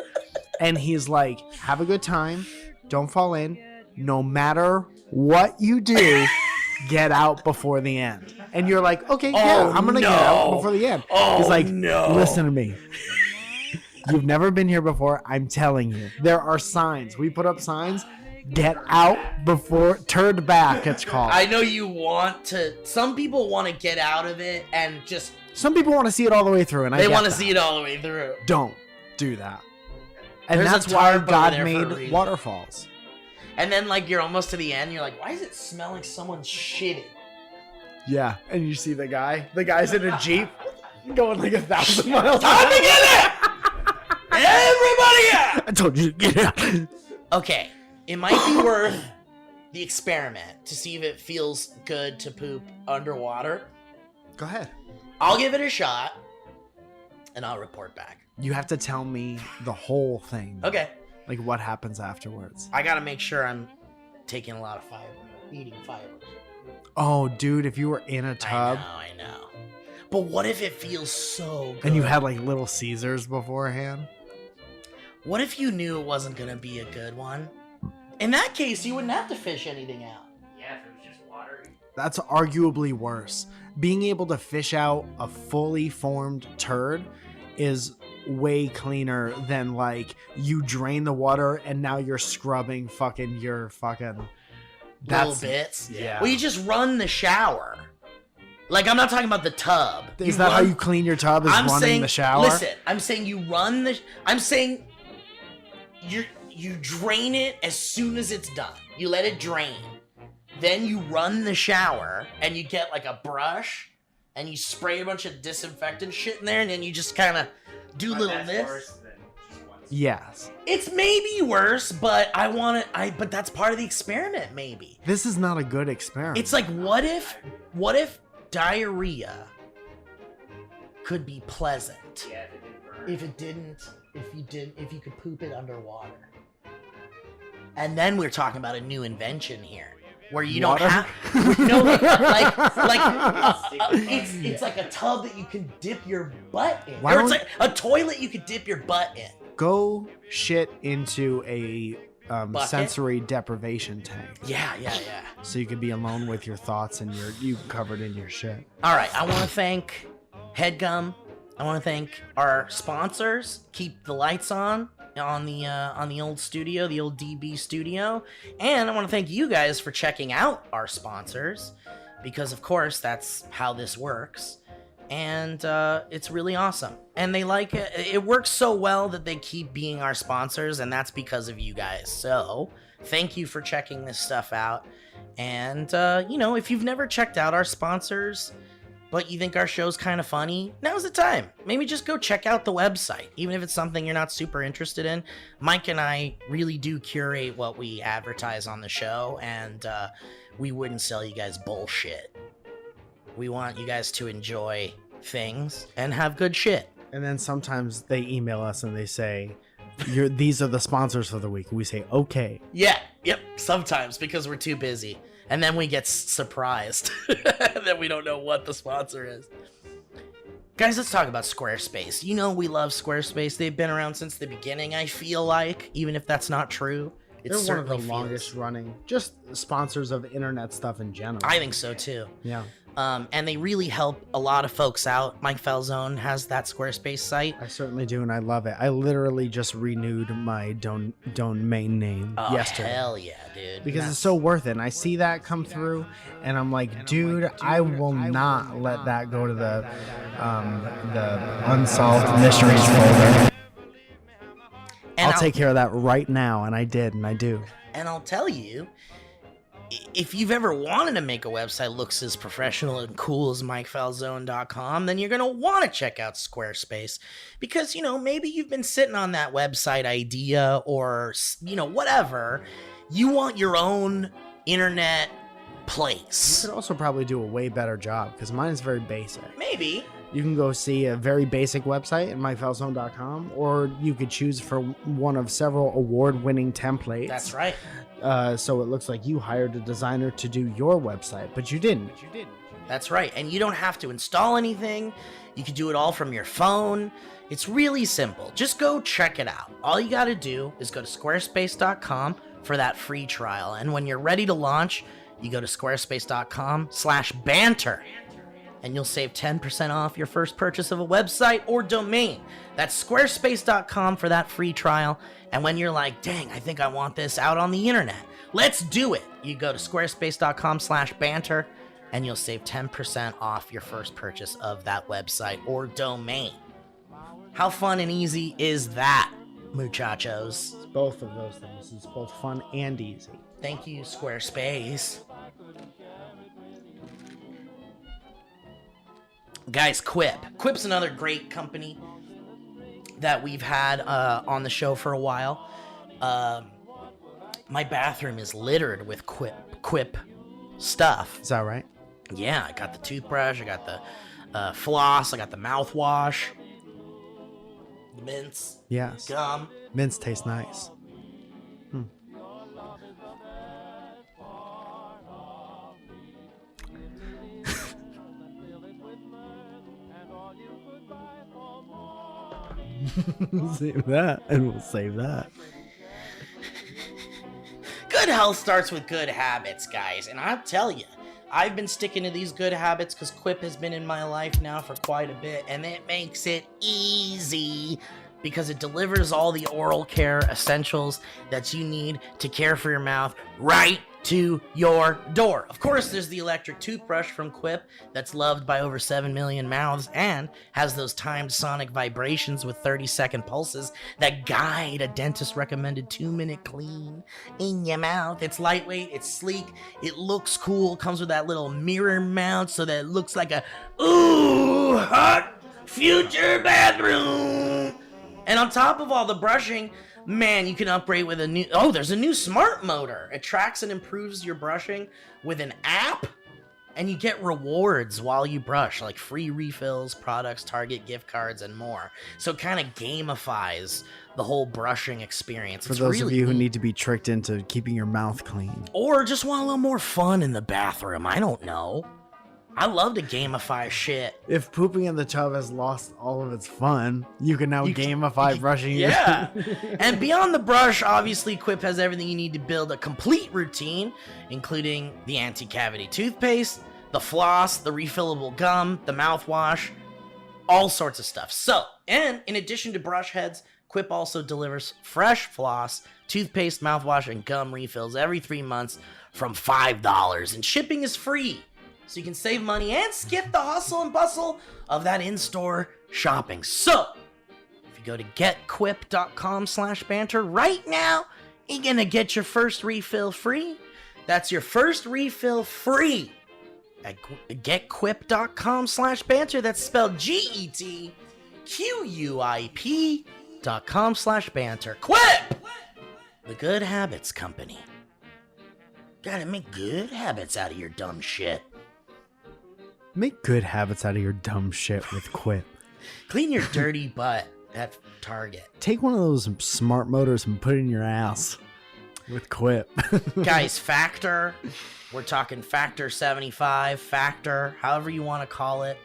and he's like, have a good time. Don't fall in. No matter what you do, get out before the end. And you're like, okay, yeah, I'm going to get out no. before the end. Oh, He's like, no. listen to me. You've never been here before. I'm telling you. There are signs. We put up signs. Get out before, turn back, it's called. I know you want to. Some people want to get out of it and just Some people want to see it all the way through, and I they get want to that. see it all the way through. Don't do that. And There's a that's why tarp over God there for a made reason. waterfalls. And then like you're almost to the end, you're like, why does it smell like someone's shitting? Yeah, and you see the guy's in a Jeep going like 1,000 miles. Time to get it! Everybody out! I told you to get out. Okay, it might be worth the experiment to see if it feels good to poop underwater. Go ahead. I'll give it a shot, and I'll report back. You have to tell me the whole thing. Okay. Like what happens afterwards. I gotta make sure I'm taking a lot of fiber, eating fiber. Oh, dude, if you were in a tub I know. But what if it feels so good? and you had like Little Caesars beforehand? What if you knew it wasn't gonna be a good one? In that case, you wouldn't have to fish anything out. Yeah, if it was just watery. That's arguably worse. Being able to fish out a fully formed turd is way cleaner than like you drain the water and now you're scrubbing your fucking Little bits. Yeah. Well, you just run the shower. Like, I'm not talking about the tub. Is that how you clean your tub? Is I'm running saying, the shower? Listen, I'm saying you run the. I'm saying you drain it as soon as it's done. You let it drain. Then you run the shower and you get like a brush and you spray a bunch of disinfectant shit in there and then you just kind of do But little that's this. worse than just one. Yes. It's maybe worse, but but that's part of the experiment maybe. This is not a good experiment. It's like what if diarrhea could be pleasant Yeah, if it didn't burn. if you could poop it underwater. And then we're talking about a new invention here where you Water? don't have no it's like a tub that you can dip your butt in. Why Or it's don't- like a toilet you could dip your butt in. Go shit into a Bucket? sensory deprivation tank, Yeah. so you could be alone with your thoughts and you covered in your shit. All right, I want to thank Headgum I want to thank our sponsors. Keep the lights on the old studio, the old DB studio. And I want to thank you guys for checking out our sponsors, because of course that's how this works. And it's really awesome. And they like it. It works so well that they keep being our sponsors, and that's because of you guys. So thank you for checking this stuff out. And, if you've never checked out our sponsors, but you think our show's kind of funny, now's the time. Maybe just go check out the website. Even if it's something you're not super interested in, Mike and I really do curate what we advertise on the show, and we wouldn't sell you guys bullshit. We want you guys to enjoy things and have good shit. And then sometimes they email us and they say, these are the sponsors for the week. We say, okay. Yeah, yep, sometimes, because we're too busy. And then we get surprised that we don't know what the sponsor is. Guys, let's talk about Squarespace. You know we love Squarespace. They've been around since the beginning, I feel like, even if that's not true. They're one of the longest running, just sponsors of internet stuff in general. I think so, too. Yeah. And they really help a lot of folks out. Mike Falzone has that Squarespace site. I certainly do, and I love it. I literally just renewed my domain name yesterday. Hell yeah, dude. Because it's so worth it. And I see that come through, and I'm like, dude, I will not let that go to the unsolved mysteries folder. And I'll take care of that right now, and I did, and I do. And I'll tell you, if you've ever wanted to make a website looks as professional and cool as MikeFalzone.com, then you're going to want to check out Squarespace. Because, maybe you've been sitting on that website idea or, whatever. You want your own internet place. You could also probably do a way better job, because mine is very basic. Maybe. You can go see a very basic website at MikeFalzone.com, or you could choose for one of several award-winning templates. That's right. So it looks like you hired a designer to do your website, but you didn't. That's right. And you don't have to install anything. You can do it all from your phone. It's really simple. Just go check it out. All you got to do is go to squarespace.com for that free trial. And when you're ready to launch, you go to squarespace.com/banter. And you'll save 10% off your first purchase of a website or domain. That's squarespace.com for that free trial. And when you're like, dang, I think I want this out on the internet, let's do it. You go to squarespace.com/banter and you'll save 10% off your first purchase of that website or domain. How fun and easy is that, muchachos? It's both of those things. It's both fun and easy. Thank you, Squarespace. Guys, Quip. Quip's another great company that we've had on the show for a while. My bathroom is littered with Quip stuff. Is that right? Yeah, I got the toothbrush, I got the floss, I got the mouthwash, the mints, yes, gum. Mints taste nice. Save that, and we'll save that. Good health starts with good habits, guys, and I'll tell you, I've been sticking to these good habits because Quip has been in my life now for quite a bit, and it makes it easy because it delivers all the oral care essentials that you need to care for your mouth right to your door. Of course, there's the electric toothbrush from Quip that's loved by over 7 million mouths and has those timed sonic vibrations with 30-second pulses that guide a dentist-recommended 2-minute clean in your mouth. It's lightweight, it's sleek, it looks cool, comes with that little mirror mount so that it looks like a ooh, hot future bathroom. And on top of all the brushing, man, you can upgrade with there's a new smart motor. It tracks and improves your brushing with an app, and you get rewards while you brush, like free refills, products, Target gift cards, and more. So it kind of gamifies the whole brushing experience. For those of you who need to be tricked into keeping your mouth clean. Or just want a little more fun in the bathroom, I don't know. I love to gamify shit. If pooping in the tub has lost all of its fun, you can now gamify brushing. Yeah. And beyond the brush, obviously, Quip has everything you need to build a complete routine, including the anti-cavity toothpaste, the floss, the refillable gum, the mouthwash, all sorts of stuff. So, and in addition to brush heads, Quip also delivers fresh floss, toothpaste, mouthwash, and gum refills every 3 months from $5, and shipping is free. So you can save money and skip the hustle and bustle of that in-store shopping. So, if you go to getquip.com/banter right now, you're gonna get your first refill free. That's your first refill free at getquip.com/banter. That's spelled GETQUIP.com/banter. Quip! The Good Habits Company. Gotta make good habits out of your dumb shit. Make good habits out of your dumb shit with Quip. Clean your dirty butt at Target. Take one of those smart motors and put it in your ass with Quip. Guys, Factor. We're talking Factor 75, Factor, however you want to call it.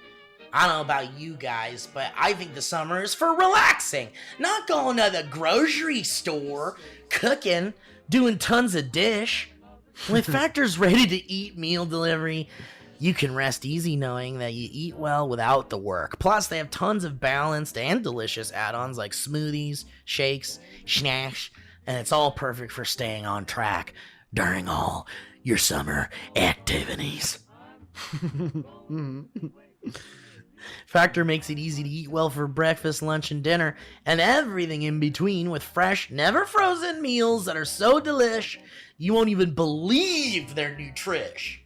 I don't know about you guys, but I think the summer is for relaxing. Not going to the grocery store, cooking, doing tons of dish. With Factor's ready-to-eat meal delivery, you can rest easy knowing that you eat well without the work. Plus, they have tons of balanced and delicious add-ons like smoothies, shakes, snacks, and it's all perfect for staying on track during all your summer activities. Factor makes it easy to eat well for breakfast, lunch, and dinner, and everything in between with fresh, never frozen meals that are so delish, you won't even believe they're nutrish.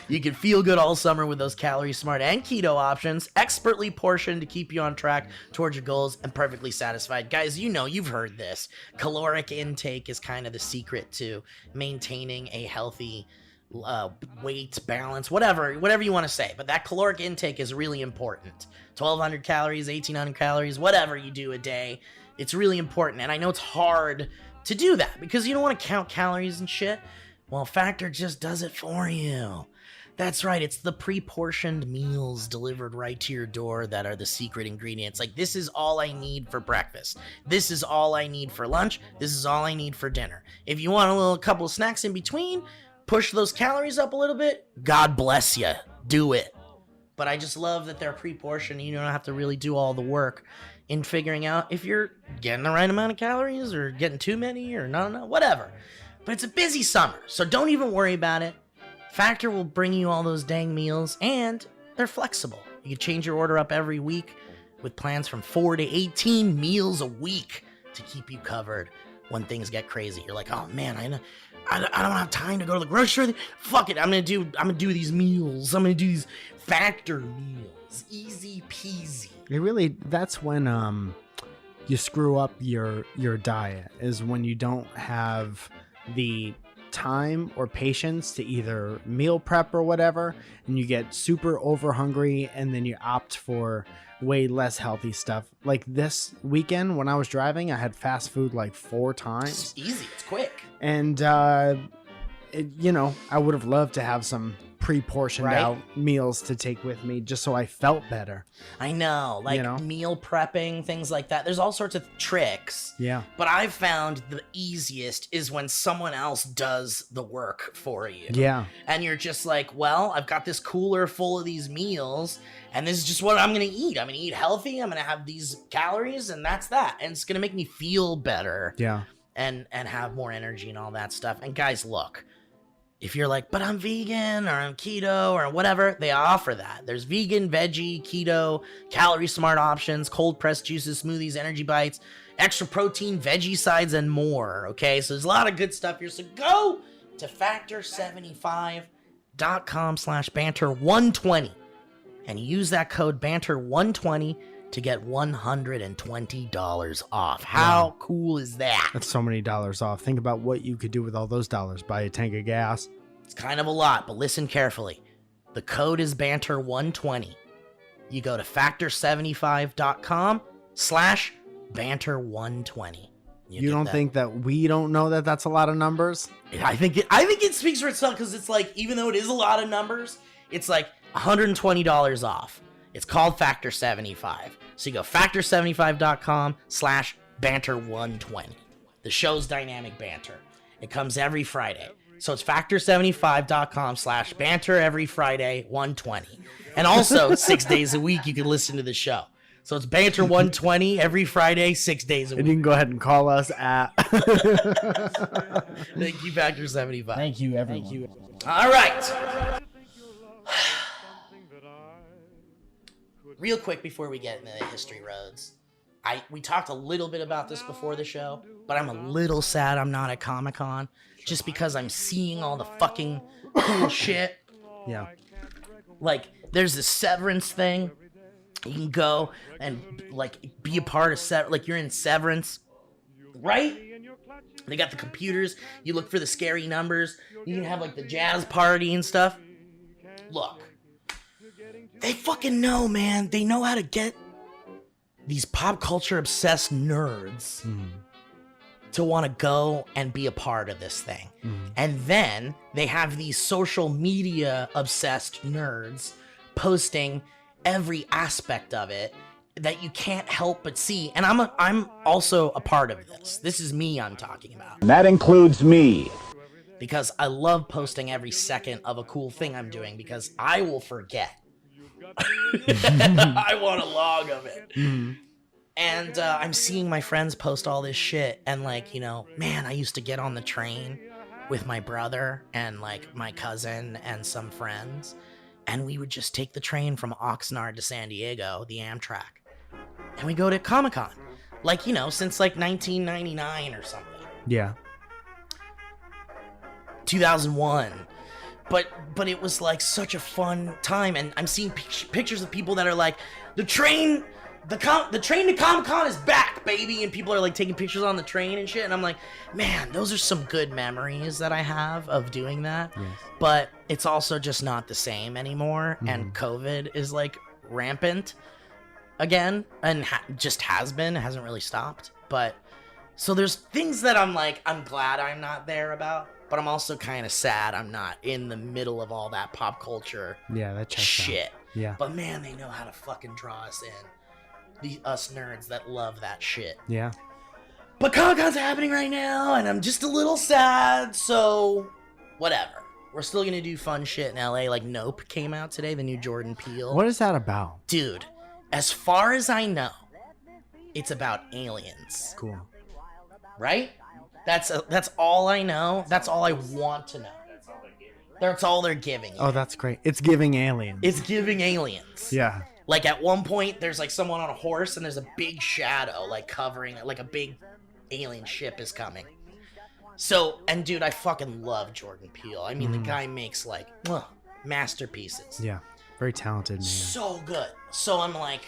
You can feel good all summer with those calorie smart and keto options, expertly portioned to keep you on track towards your goals and perfectly satisfied. Guys, you know, you've heard this. Caloric intake is kind of the secret to maintaining a healthy weight balance, whatever you want to say. But that caloric intake is really important. 1,200 calories, 1,800 calories, whatever you do a day, it's really important. And I know it's hard to do that because you don't want to count calories and shit. Well, Factor just does it for you. That's right, it's the pre-portioned meals delivered right to your door that are the secret ingredients. Like, this is all I need for breakfast. This is all I need for lunch. This is all I need for dinner. If you want a couple of snacks in between, push those calories up a little bit, God bless you. Do it. But I just love that they're pre-portioned and you don't have to really do all the work in figuring out if you're getting the right amount of calories or getting too many or no, whatever. But it's a busy summer, so don't even worry about it. Factor will bring you all those dang meals, and they're flexible. You can change your order up every week with plans from 4 to 18 meals a week to keep you covered when things get crazy. You're like, oh man, I don't have time to go to the grocery store. Fuck it, I'm gonna do these meals. I'm gonna do these Factor meals. Easy peasy. It really, that's when you screw up your diet, is when you don't have the time or patience to either meal prep or whatever, and you get super over hungry, and then you opt for way less healthy stuff. Like this weekend when I was driving, I had fast food like 4 times. It's easy, it's quick. And I would have loved to have some pre-portioned out meals to take with me just so I felt better. I know, meal prepping, things like that. There's all sorts of tricks. Yeah. But I've found the easiest is when someone else does the work for you. Yeah. And you're just like, well, I've got this cooler full of these meals, and this is just what I'm going to eat. I'm going to eat healthy. I'm going to have these calories, and that's that. And it's going to make me feel better. Yeah. And have more energy and all that stuff. And guys, look. If you're like, but I'm vegan or I'm keto or whatever, they offer that. There's vegan, veggie, keto, calorie smart options, cold pressed juices, smoothies, energy bites, extra protein, veggie sides, and more. Okay, so there's a lot of good stuff here. So go to factor75.com/banter120 and use that code banter120 to get $120 off. How cool is that? That's so many dollars off. Think about what you could do with all those dollars. Buy a tank of gas. It's kind of a lot, but listen carefully. The code is banter120. You go to factor75.com/banter120. You don't think that we don't know that that's a lot of numbers? I think it speaks for itself, because it's like, even though it is a lot of numbers, it's like $120 off. It's called Factor 75. So you go factor75.com/banter120. The show's dynamic banter. It comes every Friday. So it's factor75.com/banter every Friday, 120. And also 6 days a week you can listen to the show. So it's Banter 120 every Friday, 6 days a And week. you can go ahead and call us at. Thank you, Factor75. Thank you, everyone. Thank you. All right. Real quick before we get into the history roads, we talked a little bit about this before the show, but I'm a little sad I'm not at Comic-Con just because I'm seeing all the fucking cool shit. Yeah. Like, there's this Severance thing. You can go and, like, be a part of like, you're in Severance, right? They got the computers. You look for the scary numbers. You can have, like, the jazz party and stuff. Look. They fucking know, man. They know how to get these pop culture obsessed nerds to want to go and be a part of this thing. And then they have these social media obsessed nerds posting every aspect of it that you can't help but see. And I'm also a part of this. This is me I'm talking about. And that includes me. Because I love posting every second of a cool thing I'm doing because I will forget. I want a log of it. And I'm seeing my friends post all this shit. And, like, you know, man, I used to get on the train with my brother and, like, my cousin and some friends. And we would just take the train from Oxnard to San Diego, the Amtrak. And we go to Comic-Con. Like, you know, since, like, 1999 or something. Yeah. 2001. But it was, like, such a fun time. And I'm seeing pictures of people that are like, the train to Comic-Con is back, baby. And people are, like, taking pictures on the train and shit. And I'm like, man, those are some good memories that I have of doing that. Yes. But it's also just not the same anymore. And COVID is, like, rampant again. And just has been. It hasn't really stopped. But so there's things that I'm like, I'm glad I'm not there about. But I'm also kind of sad I'm not in the middle of all that pop culture Yeah, that checks shit. out. Yeah. But man, they know how to fucking draw us in. Us nerds that love that shit. Yeah. But Comic-Con's happening right now, and I'm just a little sad, so whatever. We're still gonna do fun shit in LA. Like, Nope came out today, the new Jordan Peele. What is that about? Dude, as far as I know, it's about aliens. Cool. Right? That's all I know. That's all I want to know. That's all they're giving you. Oh, that's great. It's giving aliens. It's giving aliens. Yeah. Like, at one point, there's, like, someone on a horse, and there's a big shadow, like, covering it. Like, a big alien ship is coming. So, and, dude, I fucking love Jordan Peele. I mean, the guy makes, like, masterpieces. Yeah. Very talented man. So good. So I'm, like,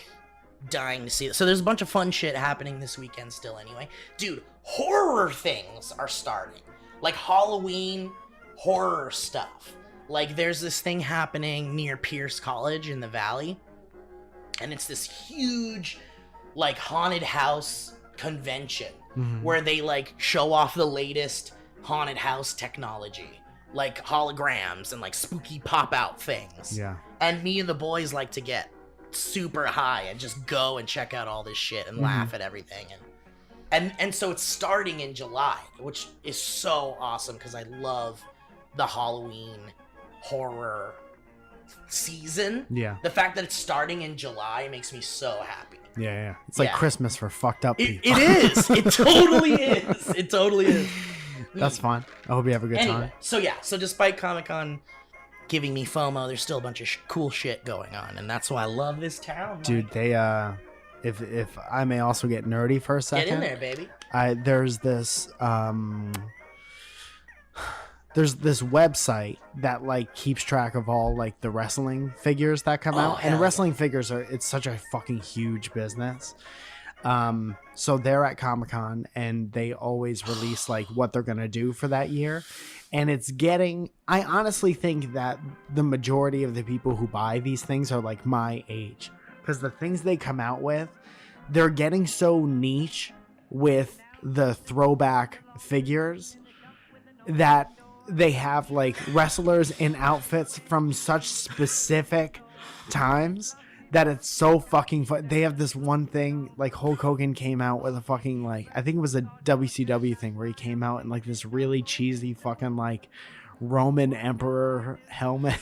dying to see it. So there's a bunch of fun shit happening this weekend still anyway. Dude, horror things are starting. Like, Halloween horror stuff. Like, there's this thing happening near Pierce College in the Valley. And it's this huge, like, haunted house convention where they, like, show off the latest haunted house technology. Like, holograms and, like, spooky pop-out things. Yeah. And me and the boys like to get super high and just go and check out all this shit and laugh at everything. And so it's starting in July, which is so awesome because I love the Halloween horror season. Yeah. The fact that it's starting in July makes me so happy. Yeah. It's like Yeah. Christmas for fucked up people. It is. It totally is. It totally is. That's fun. I hope you have a good Anyway, time. so despite Comic-Con giving me FOMO, there's still a bunch of cool shit going on, and that's why I love this town. Dude, they if I may also get nerdy for a second. Get in there, baby. There's this website that, like, keeps track of all, like, the wrestling figures that come out. And hell wrestling figures it's such a fucking huge business. So they're at Comic-Con and they always release, like, what they're gonna do for that year. And I honestly think that the majority of the people who buy these things are, like, my age, because the things they come out with, they're getting so niche with the throwback figures that they have, like, wrestlers in outfits from such specific times that it's so fucking fun. They have this one thing, like, Hulk Hogan came out with a fucking, like, I think it was a WCW thing where he came out in, like, this really cheesy fucking, like, Roman emperor helmet.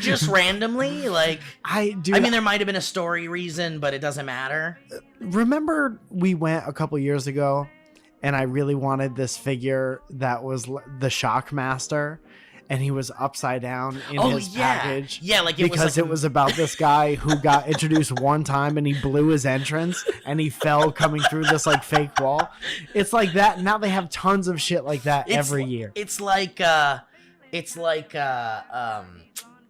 Just randomly, like I mean, there might have been a story reason, but it doesn't matter. Remember we went a couple years ago and I really wanted this figure that was the Shockmaster, and he was upside down in his package. Yeah, like because it was about this guy who got introduced one time and he blew his entrance and he fell coming through this like fake wall. It's like that. Now they have tons of shit like that every year. It's like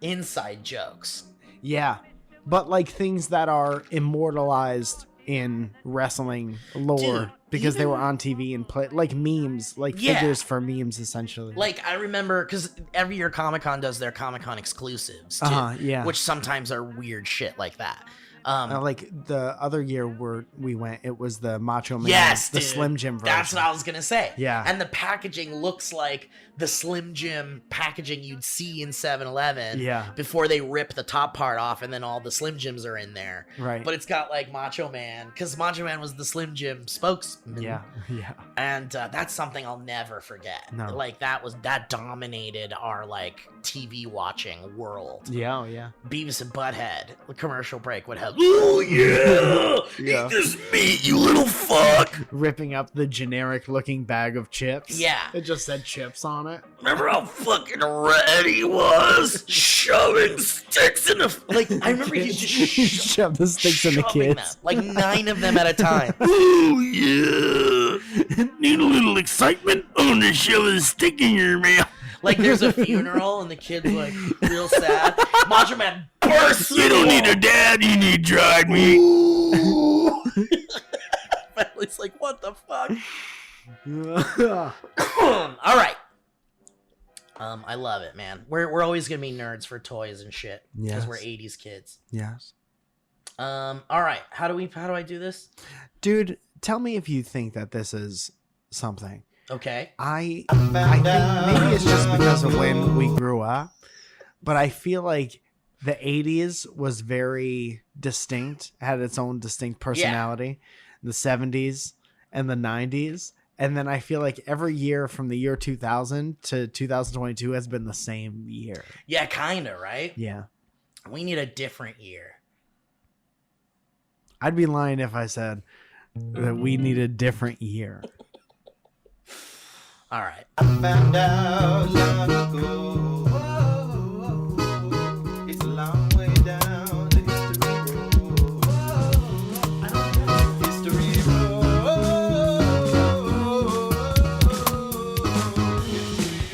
inside jokes. Yeah, but like things that are immortalized in wrestling lore. Dude, because they were on TV and play like memes, like figures for memes, essentially. Like I remember, because every year Comic-Con does their Comic-Con exclusives, too, yeah, which sometimes are weird shit like that. Like the other year where we went, it was the Macho Man, the dude, Slim Jim version. That's what I was gonna say. Yeah, and the packaging looks like the Slim Jim packaging you'd see in 7-Eleven. Yeah. Before they rip the top part off, and then all the Slim Jims are in there. Right. But it's got like Macho Man, because Macho Man was the Slim Jim spokesman. Yeah. And that's something I'll never forget. No. Like that dominated our like TV watching world. Yeah. Yeah. Beavis and Butthead, the commercial break would have, oh yeah, eat this meat, you little fuck. Ripping up the generic looking bag of chips. Yeah. It just said chips on it. Remember how fucking red he was? Shoving sticks in the... Like, I remember he just shove the sticks in the shoving kids. them, like 9 of them at a time. Oh yeah. Need a little excitement? I'm gonna shove a stick in your mouth. Like there's a funeral and the kid's like real sad. Macho Man bursts. You don't need a dad, you need dried meat. Family's like, what the fuck? All right. I love it, man. We're always gonna be nerds for toys and shit because we're 80s kids. Yes. All right. How do I do this? Dude, tell me if you think that this is something. Okay. I think maybe it's just because of when we grew up, but I feel like the 80s was very distinct, had its own distinct personality. The 70s and the 90s. And then I feel like every year from the year 2000 to 2022 has been the same year. Yeah, kind of, right? Yeah. We need a different year. I'd be lying if I said that we need a different year. All right. I found out long ago. It's a long way down the history road. History road. History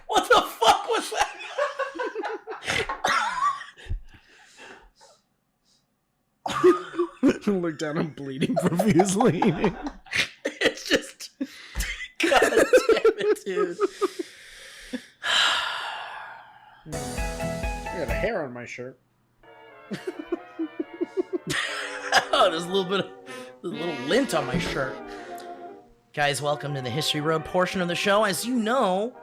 What the fuck was that? Look down, I'm bleeding profusely. It's just, God damn it, dude. I got a hair on my shirt. Oh, there's a little lint on my shirt. Guys, welcome to the History Road portion of the show. As you know,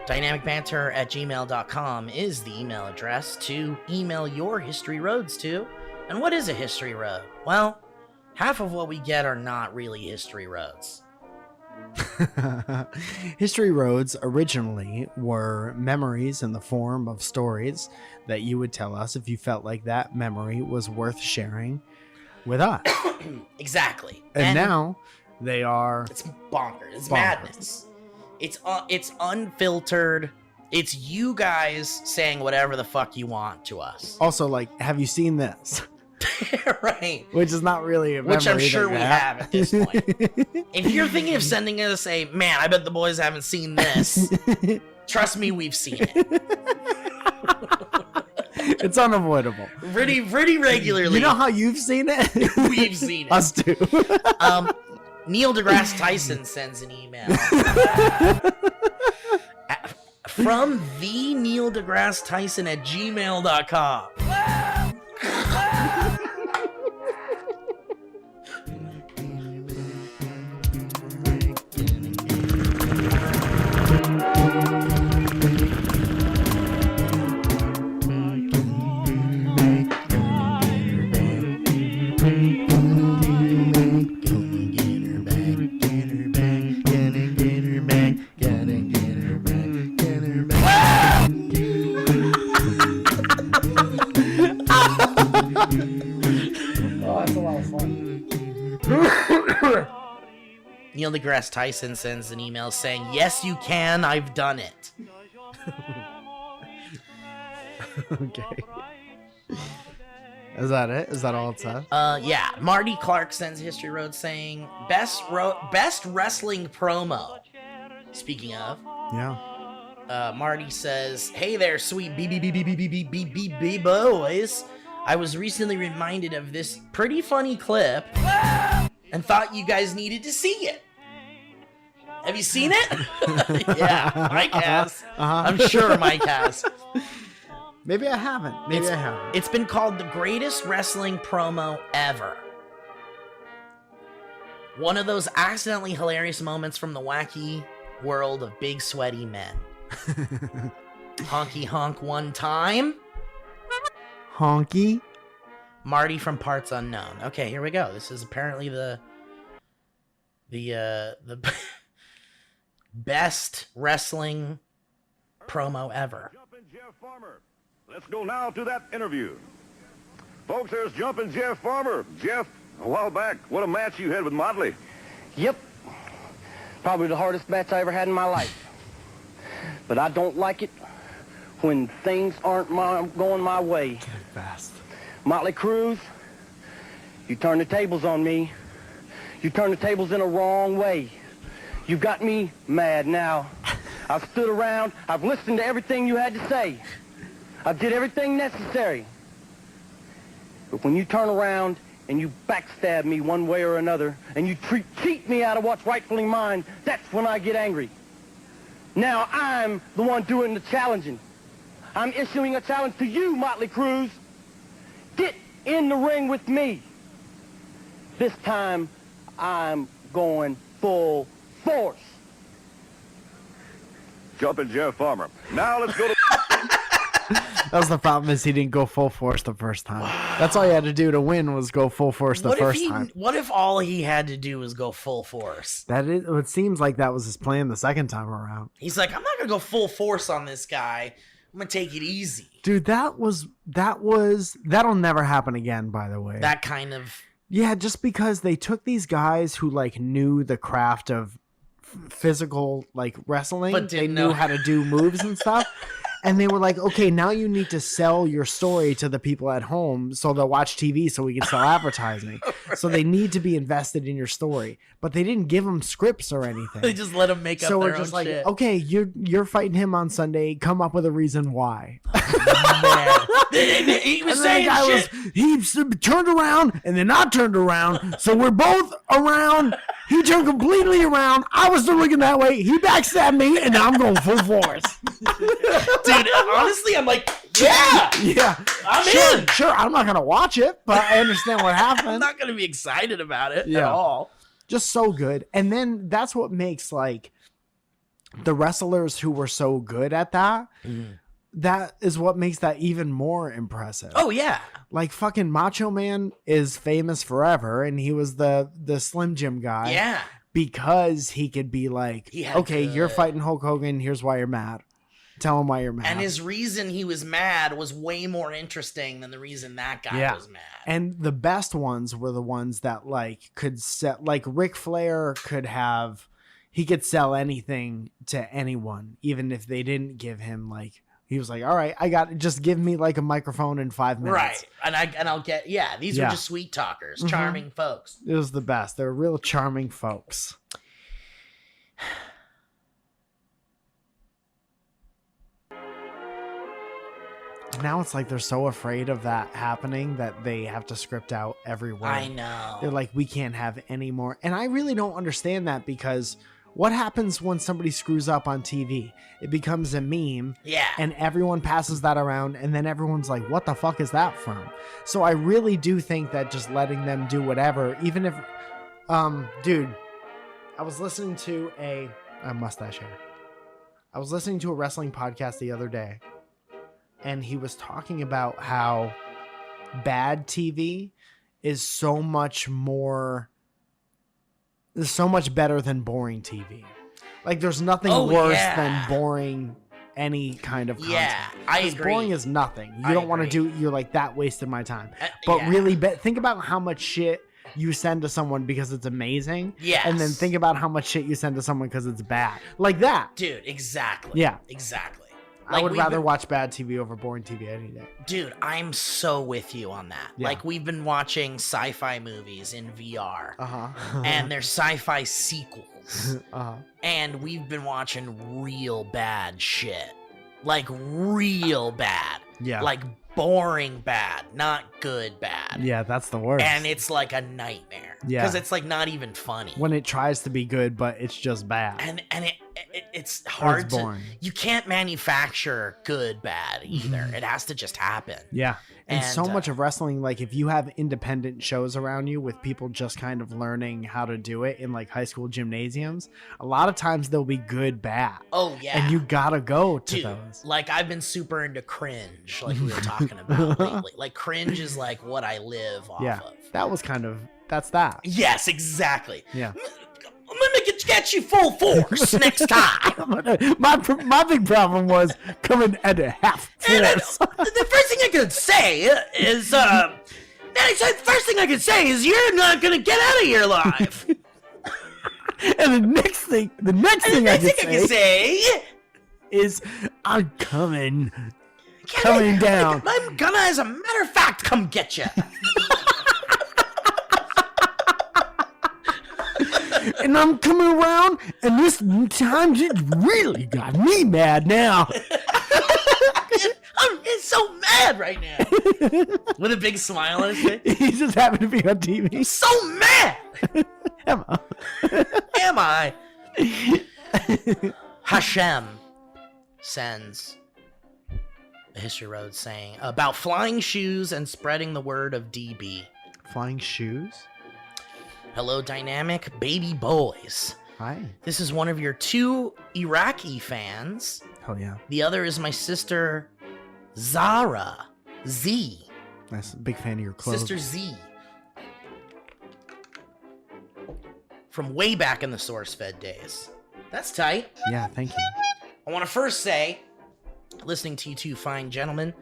dynamicbanter@gmail.com is the email address to email your history roads to. And what is a history road? Well, half of what we get are not really history roads. History roads originally were memories in the form of stories that you would tell us if you felt like that memory was worth sharing with us. Exactly. And now they are... It's bonkers. It's madness. It's unfiltered. It's you guys saying whatever the fuck you want to us. Also, like, have you seen this? Right. Which is not really a memory. Which I'm sure that we have at this point. If you're thinking of sending us a, man, I bet the boys haven't seen this. Trust me, we've seen it. It's unavoidable. Pretty regularly. You know how you've seen it? We've seen it. Us too. Neil deGrasse Tyson sends an email. From the Neil deGrasse Tyson at gmail.com. Neil deGrasse Tyson sends an email saying, "Yes, you can. I've done it." Okay. Is that it? Is that all it says? Yeah. Marty Clark sends History Road saying, best wrestling promo. Speaking of, Yeah. Marty says, "Hey there, sweet B boys. I was recently reminded of this pretty funny clip and thought you guys needed to see it. Have you seen it?" Yeah, Mike has. I'm sure Mike has. Maybe I haven't. Maybe I haven't. It's been called the greatest wrestling promo ever. One of those accidentally hilarious moments from the wacky world of big sweaty men. Honky honk one time. Honky. Marty from Parts Unknown. Okay, here we go. This is apparently the best wrestling promo ever. Jumpin' Jeff Farmer. Let's go now to that interview. Folks, there's Jumpin' Jeff Farmer. Jeff, a while back, what a match you had with Motley. Yep. Probably the hardest match I ever had in my life. But I don't like it when things aren't going my way. Fast. Motley Cruz, you turn the tables on me. You turn the tables in a wrong way. You got me mad now. I've stood around. I've listened to everything you had to say. I did everything necessary. But when you turn around and you backstab me one way or another, and you cheat me out of what's rightfully mine, that's when I get angry. Now I'm the one doing the challenging. I'm issuing a challenge to you, Motley Cruz. Get in the ring with me. This time, I'm going full force. Jumpin' Jeff Farmer. Now let's go to... That was the problem, is he didn't go full force the first time. That's all you had to do to win, was go full force the first time. What if all he had to do was go full force? It seems like that was his plan the second time around. He's like, I'm not gonna go full force on this guy. I'm gonna take it easy. Dude, that'll never happen again, by the way. That kind of... Yeah, just because they took these guys who like knew the craft of physical like wrestling, but they knew how to do moves and stuff. And they were like, okay, now you need to sell your story to the people at home so they'll watch TV so we can sell advertising. Right. So they need to be invested in your story. But they didn't give them scripts or anything. They just let them make up their own shit. So we're just like, okay, you're fighting him on Sunday. Come up with a reason why. He was saying shit. He turned around and then I turned around. So we're both around. He turned completely around. I was still looking that way. He backstabbed me and now I'm going full force. Dude, honestly, I'm like, yeah, I'm in. Sure, I'm not gonna watch it, but I understand what happened. I'm not gonna be excited about it at all. Just so good, and then that's what makes like the wrestlers who were so good at that. That is what makes that even more impressive. Oh yeah, like fucking Macho Man is famous forever, and he was the Slim Jim guy. Yeah, because he could be like, okay, you're fighting Hulk Hogan. Here's why you're mad. Tell him why you're mad. And his reason he was mad was way more interesting than the reason that guy was mad. And the best ones were the ones that like could set, like Ric Flair he could sell anything to anyone, even if they didn't give him like, he was like, all right, just give me like a microphone in 5 minutes. Right. And I'll get, these were just sweet talkers, charming folks. It was the best. They were real charming folks. now it's like they're so afraid of that happening that they have to script out every word. I know. They're like, we can't have any more. And I really don't understand that, because what happens when somebody screws up on TV? It becomes a meme. Yeah. And everyone passes that around, and then everyone's like, what the fuck is that from? So I really do think that just letting them do whatever, even if, dude, I was listening to a mustache hair. I was listening to a wrestling podcast the other day, and he was talking about how bad TV is so much better than boring TV. Like, there's nothing worse than boring any kind of content. Yeah, I agree. Boring is nothing. You I don't want to agree. you're like, that wasted my time. But really, think about how much shit you send to someone because it's amazing. Yes. And then think about how much shit you send to someone because it's bad. Like that. Dude, exactly. Yeah. Exactly. I would rather watch bad TV over boring TV any day. Dude, I'm so with you on that. Yeah. Like, we've been watching sci-fi movies in VR. Uh-huh. And they're sci-fi sequels. Uh-huh. And we've been watching real bad shit. Like, real bad. Yeah. Like, boring bad, not good bad. Yeah, that's the worst. And it's like a nightmare. Yeah. Because it's like not even funny. When it tries to be good, but it's just bad. And it's hard It's boring. you can't manufacture good bad either. It has to just happen. Yeah. And so And, much of wrestling, like, if you have independent shows around you with people just kind of learning how to do it in like high school gymnasiums, a lot of times they'll be good bad. Oh yeah. And you gotta go to Dude, those. like, I've been super into cringe, like we were talking about lately. Like, cringe is like what I live off Yeah. of. That's that. Yes, exactly. Yeah. I'm gonna get you full force next time. my big problem was coming at a half And force. the first thing I could say is, first thing I could say is you're not gonna get out of here alive. And the next thing I can say is I'm coming down. I'm gonna, as a matter of fact, come get you. And I'm coming around, and this time it really got me mad now. I'm so mad right now. With a big smile on his face. He's just happy to be on TV. So mad. Emma. Am I? Hashem sends a History Road saying about flying shoes and spreading the word of DB. Flying shoes? Hello, dynamic baby boys. Hi. This is one of your two Iraqi fans. Hell yeah. The other is my sister, Zara. Z. Nice. Big fan of your clothes. Sister Z. From way back in the SourceFed days. That's tight. Yeah, thank you. I want to first say, listening to you two fine gentlemen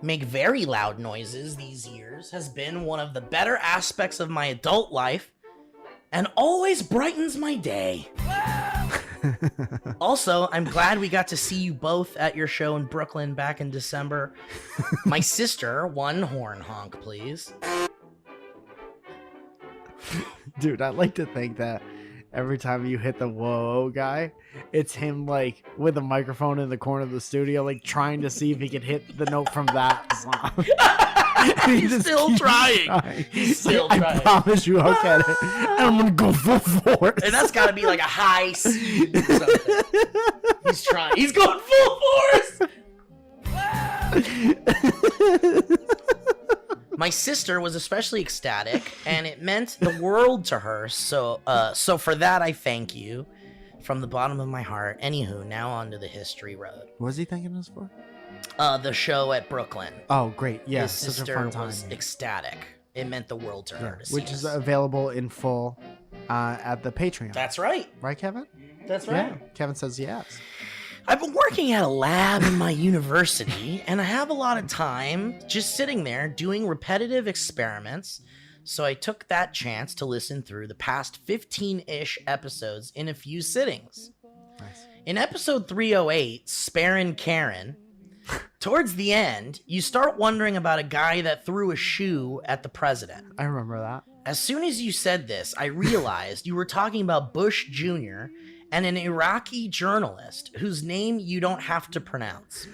make very loud noises these years has been one of the better aspects of my adult life and always brightens my day. Also, I'm glad we got to see you both at your show in Brooklyn back in December. My sister, one horn honk, please. Dude, I'd like to think that every time you hit the whoa guy, it's him like with a microphone in the corner of the studio, like trying to see if he could hit the note from that song. He's still trying. He's still trying. I promise you I'll get it. And I'm gonna go full force. And that's gotta be like a high C or something. He's trying. He's going full force! My sister was especially ecstatic, and it meant the world to her. So for that, I thank you from the bottom of my heart. Anywho, now on to the history road. What was he thanking us for? The show at Brooklyn. Oh, great. Yeah, His such a sister fun time. was ecstatic. It meant the world to her. To see Which is us. available in full at the Patreon. That's right. Right, Kevin? That's right. Yeah. Kevin says yes. I've been working at a lab in my university, and I have a lot of time just sitting there doing repetitive experiments, so I took that chance to listen through the past 15-ish episodes in a few sittings. Nice. In episode 308, Sparin' Karen, towards the end, you start wondering about a guy that threw a shoe at the president. I remember that. As soon as you said this, I realized you were talking about Bush Jr. and an Iraqi journalist whose name you don't have to pronounce.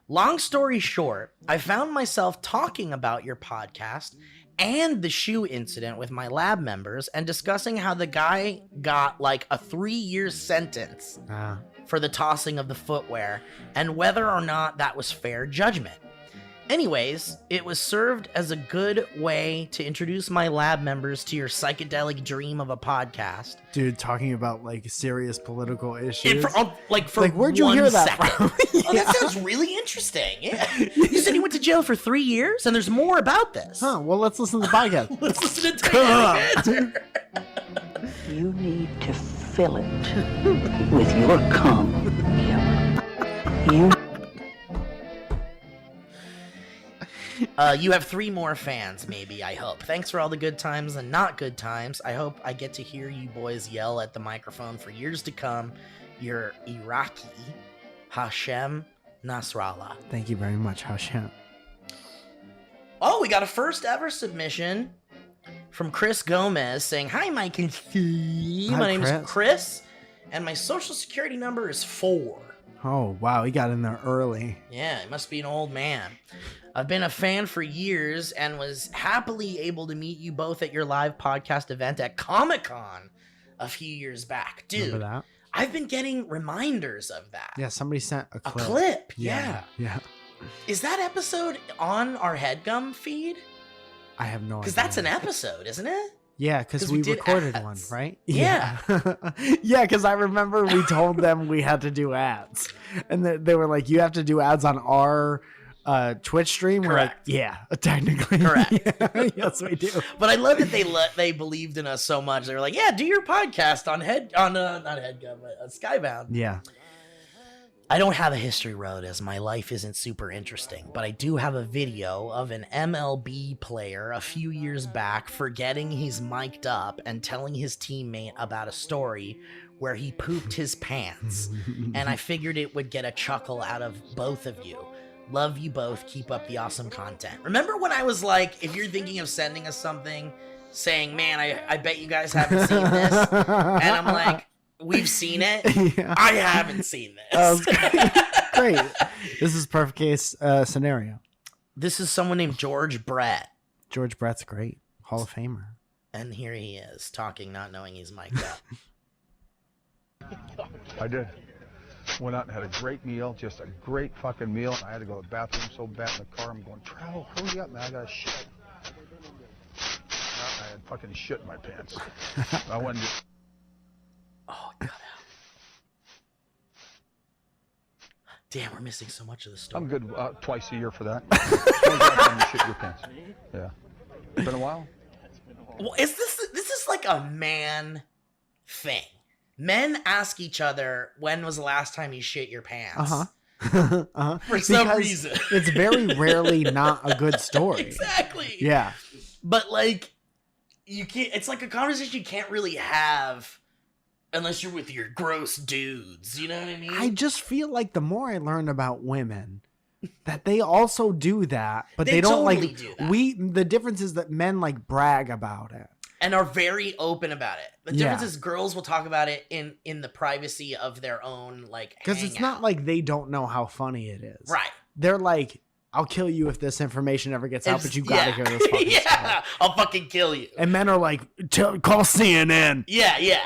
Long story short, I found myself talking about your podcast and the shoe incident with my lab members and discussing how the guy got like a 3-year sentence for the tossing of the footwear and whether or not that was fair judgment. Anyways, it was served as a good way to introduce my lab members to your psychedelic dream of a podcast. Dude, talking about like serious political issues. For where'd you hear that from? Oh, that sounds really interesting. Yeah. You said he went to jail for 3 years, and there's more about this. Huh, well, let's listen to the podcast. Let's listen to Banter. You need to fill it with your cum. You You have 3 more fans, maybe, I hope. Thanks for all the good times and not good times. I hope I get to hear you boys yell at the microphone for years to come. You're Iraqi. Hashem Nasrallah. Thank you very much, Hashem. Oh, we got a first ever submission from Chris Gomez saying, "Hi, Mike and Steve. Hi, My name Chris. is Chris, and my social security number is 4. Oh, wow, he got in there early. Yeah, he must be an old man. I've been a fan for years and was happily able to meet you both at your live podcast event at Comic-Con a few years back. Dude, Remember that? I've been getting reminders of that. Yeah, somebody sent a A clip. clip, yeah. Yeah. Is that episode on our HeadGum feed? I have no idea. Because that's an episode, isn't it? Yeah, because 'Cause we we did recorded ads. one, right? Yeah. Yeah, because I remember we told them we had to do ads. And they were like, you have to do ads on our Twitch stream. We're like, Correct. yeah, technically. Correct. Yeah, yes, we do. But I love that they believed in us so much. They were like, yeah, do your podcast on not HeadGum, but Skybound. Yeah. I don't have a history road as my life isn't super interesting, but I do have a video of an MLB player a few years back forgetting he's mic'd up and telling his teammate about a story where he pooped his pants. And I figured it would get a chuckle out of both of you. Love you both. Keep up the awesome content. Remember when I was like, if you're thinking of sending us something, saying, man, I bet you guys haven't seen this. And I'm like, we've seen it. Yeah. I haven't seen this. Oh, great. This is perfect case scenario. This is someone named George Brett. George Brett's great. Hall of Famer. And here he is, talking, not knowing he's mic'd up. I did. Went out and had a great meal, just a great fucking meal. I had to go to the bathroom so bad in the car. I'm going, Trow, hurry up, man. I got to shit. I had fucking shit in my pants. I went and Oh, cut out. Damn, we're missing so much of the story. I'm good twice a year for that. Don't go out and shit your pants. Yeah. Been a while? Well, this is like a man thing. Men ask each other, when was the last time you shit your pants? Uh-huh. For some Because reason. It's very rarely not a good story. Exactly. Yeah. But like, you can't. It's like a conversation you can't really have unless you're with your gross dudes. You know what I mean? I just feel like the more I learn about women, that they also do that, but they don't totally like. do that. The difference is that men like brag about it. And are very open about it. The difference Yeah. is girls will talk about it in the privacy of their own like. Because it's not like they don't know how funny it is. right. They're like, I'll kill you if this information ever gets out, but you gotta hear this fucking yeah, story. I'll fucking kill you. And men are like, call CNN. Yeah, yeah.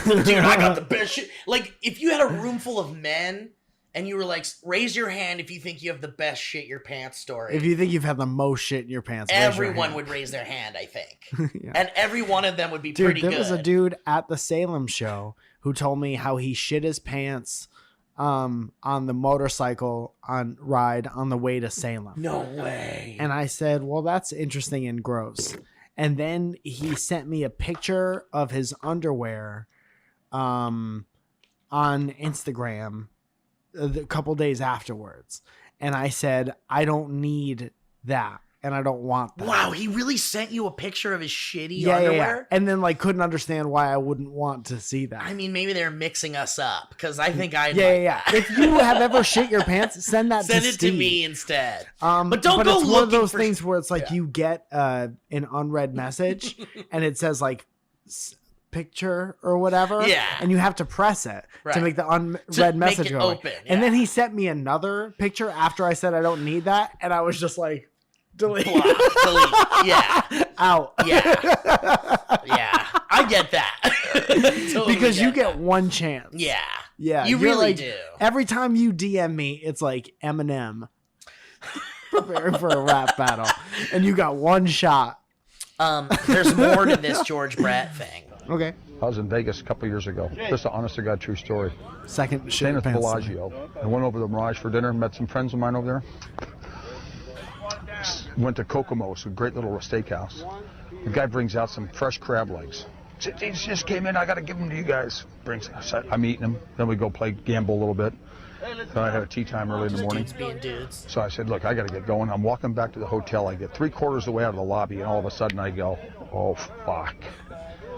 Dude, I got the best shit. Like, if you had a room full of men and you were like, raise your hand if you think you have the best shit your pants story. If you think you've had the most shit in your pants, raise your Everyone hand. would raise their hand, I think. Yeah. And every one of them would be Dude, pretty there good. was a dude at the Salem show who told me how he shit his pants on the motorcycle ride on the way to Salem. No way. And I said, well, that's interesting and gross. And then he sent me a picture of his underwear on Instagram a couple days afterwards. And I said, I don't need that. And I don't want that. Wow, he really sent you a picture of his shitty underwear? And then like couldn't understand why I wouldn't want to see that. I mean, maybe they're mixing us up because I think I'd Yeah. If you have ever shit your pants, send that send to it Steve. to me instead. But don't go it's one of looking those for- things where it's like Yeah. you get an unread message and it says like picture or whatever. Yeah. And you have to press it Right. to make the unread To message make it go. open, And yeah. then he sent me another picture after I said I don't need that. And I was just like, delete. Block, delete. Yeah. Out. Yeah. Yeah. I get that. Totally Because you get get one chance. Yeah. Yeah. You you're really like, do. Every time you DM me, it's like Eminem preparing for a rap battle. And you got one shot. There's more to this George Brett thing. Okay. I was in Vegas a couple years ago. This is an honest to God true story. Second Staying at the pants. Bellagio. I went over to the Mirage for dinner, met some friends of mine over there. Went to Kokomo's, a great little steakhouse. The guy brings out some fresh crab legs. These just came in, I gotta give them to you guys. I'm eating them. Then we go play gamble a little bit. So I had a tea time early in the morning. Dudes being dudes. So I said, look, I gotta get going. I'm walking back to the hotel. I get 3/4 of the way out of the lobby, and all of a sudden I go, oh fuck.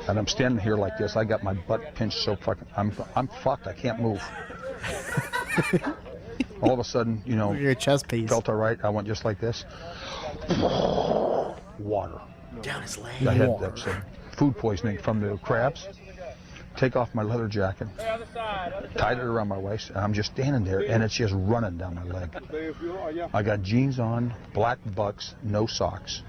And I'm standing here like this. I got my butt pinched so fucking, I'm fucked. I can't move. All of a sudden, you know, Your chest piece. felt all right. I went just like this. Water. Down his leg. I had some food poisoning from the crabs. Take off my leather jacket, tied it around my waist, and I'm just standing there, and it's just running down my leg. I got jeans on, black bucks, no socks,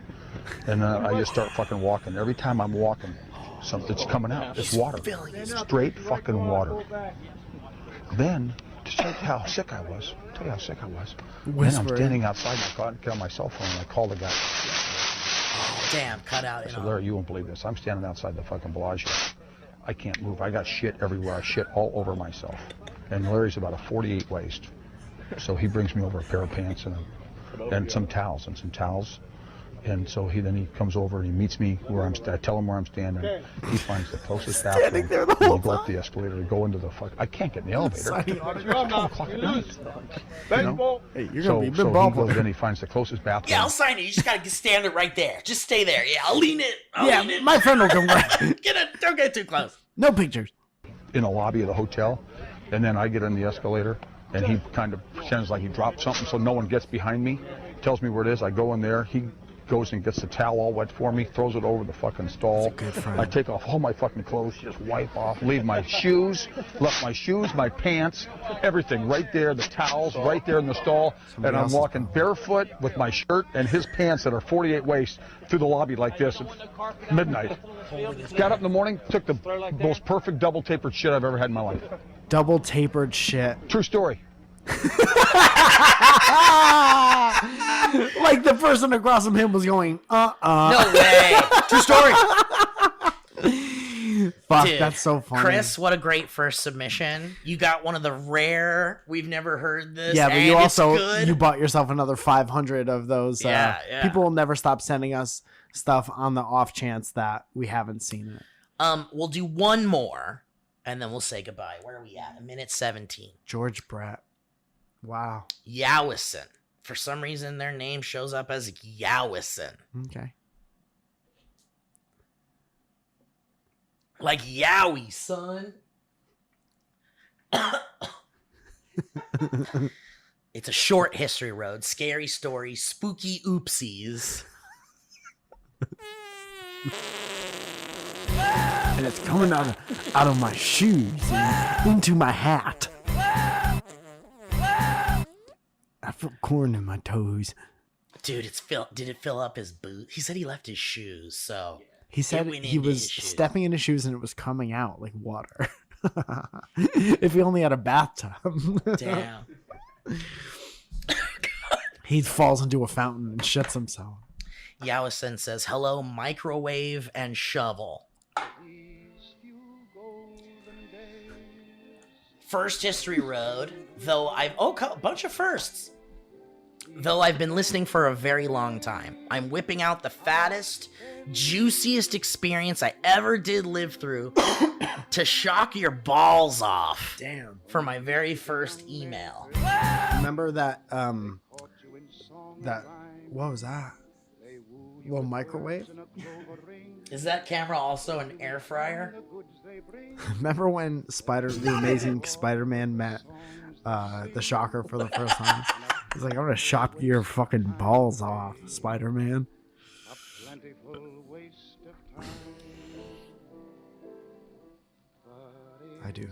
and I just start fucking walking. Every time I'm walking, something's coming out. It's water. Straight fucking water. Then, to show you how sick I was, then I'm standing outside and I got on my cell phone and I called the guy. Damn, cut out. I said, Larry, you won't believe this. I'm standing outside the fucking Bellagio. I can't move. I got shit everywhere. I shit all over myself. And Larry's about a 48 waist. So he brings me over a pair of pants and some towels. And so he comes over and he meets me where I tell him where I'm standing. He finds the closest bathroom. there the whole You go up the escalator and go into the I can't get in the elevator. It's 12 o'clock at night. You know? Hey, you're So gonna be he big goes in, he finds the closest bathroom. Yeah, I'll sign it. You just gotta stand it right there. Just stay there. Yeah, I'll lean it. Yeah, my friend will come right. Don't get too close. No pictures. In the lobby of the hotel, and then I get in the escalator, and he kind of pretends like he dropped something so no one gets behind me, tells me where it is. I go in there, he goes and gets the towel all wet for me, throws it over the fucking stall. good friend. I take off all my fucking clothes, just wipe off, leave my shoes, left my shoes, my pants, everything right there, the towels right there in the stall, and I'm walking barefoot with my shirt and his pants that are 48 waist through the lobby like this at midnight. Got up in the morning, took the most perfect double tapered shit I've ever had in my life. Double tapered shit. True story. Like the person across from him was going, No way. True story. Fuck, Dude, that's so funny. Chris, what a great first submission. You got one of the rare, we've never heard this. Yeah, but and you it's also good. you bought yourself another 500 of those. Yeah. People will never stop sending us stuff on the off chance that we haven't seen it. We'll do one more, and then we'll say goodbye. Where are we at? 1:17. George Brett. Wow. Yowison. For some reason, their name shows up as Yowison. Okay. Like Yowie, son. It's a short history road. Scary stories. Spooky oopsies. And it's coming out of my shoes and into my hat. I feel corn in my toes. Dude, did it fill up his boot? He said he left his shoes, so He said went he into was his shoes. stepping in his shoes and it was coming out like water. If he only had a bathtub. Damn. He falls into a fountain and shits himself. Yowison says, hello, microwave and shovel. First History Road, though a bunch of firsts. Though I've been listening for a very long time. I'm whipping out the fattest, juiciest experience I ever did live through to shock your balls off. Damn. For my very first email. Remember that what was that? Little microwave? Is that camera also an air fryer? Remember when the Amazing Spider-Man met the Shocker for the first time? He's like, I'm gonna shock your fucking balls off, Spider-Man. I do.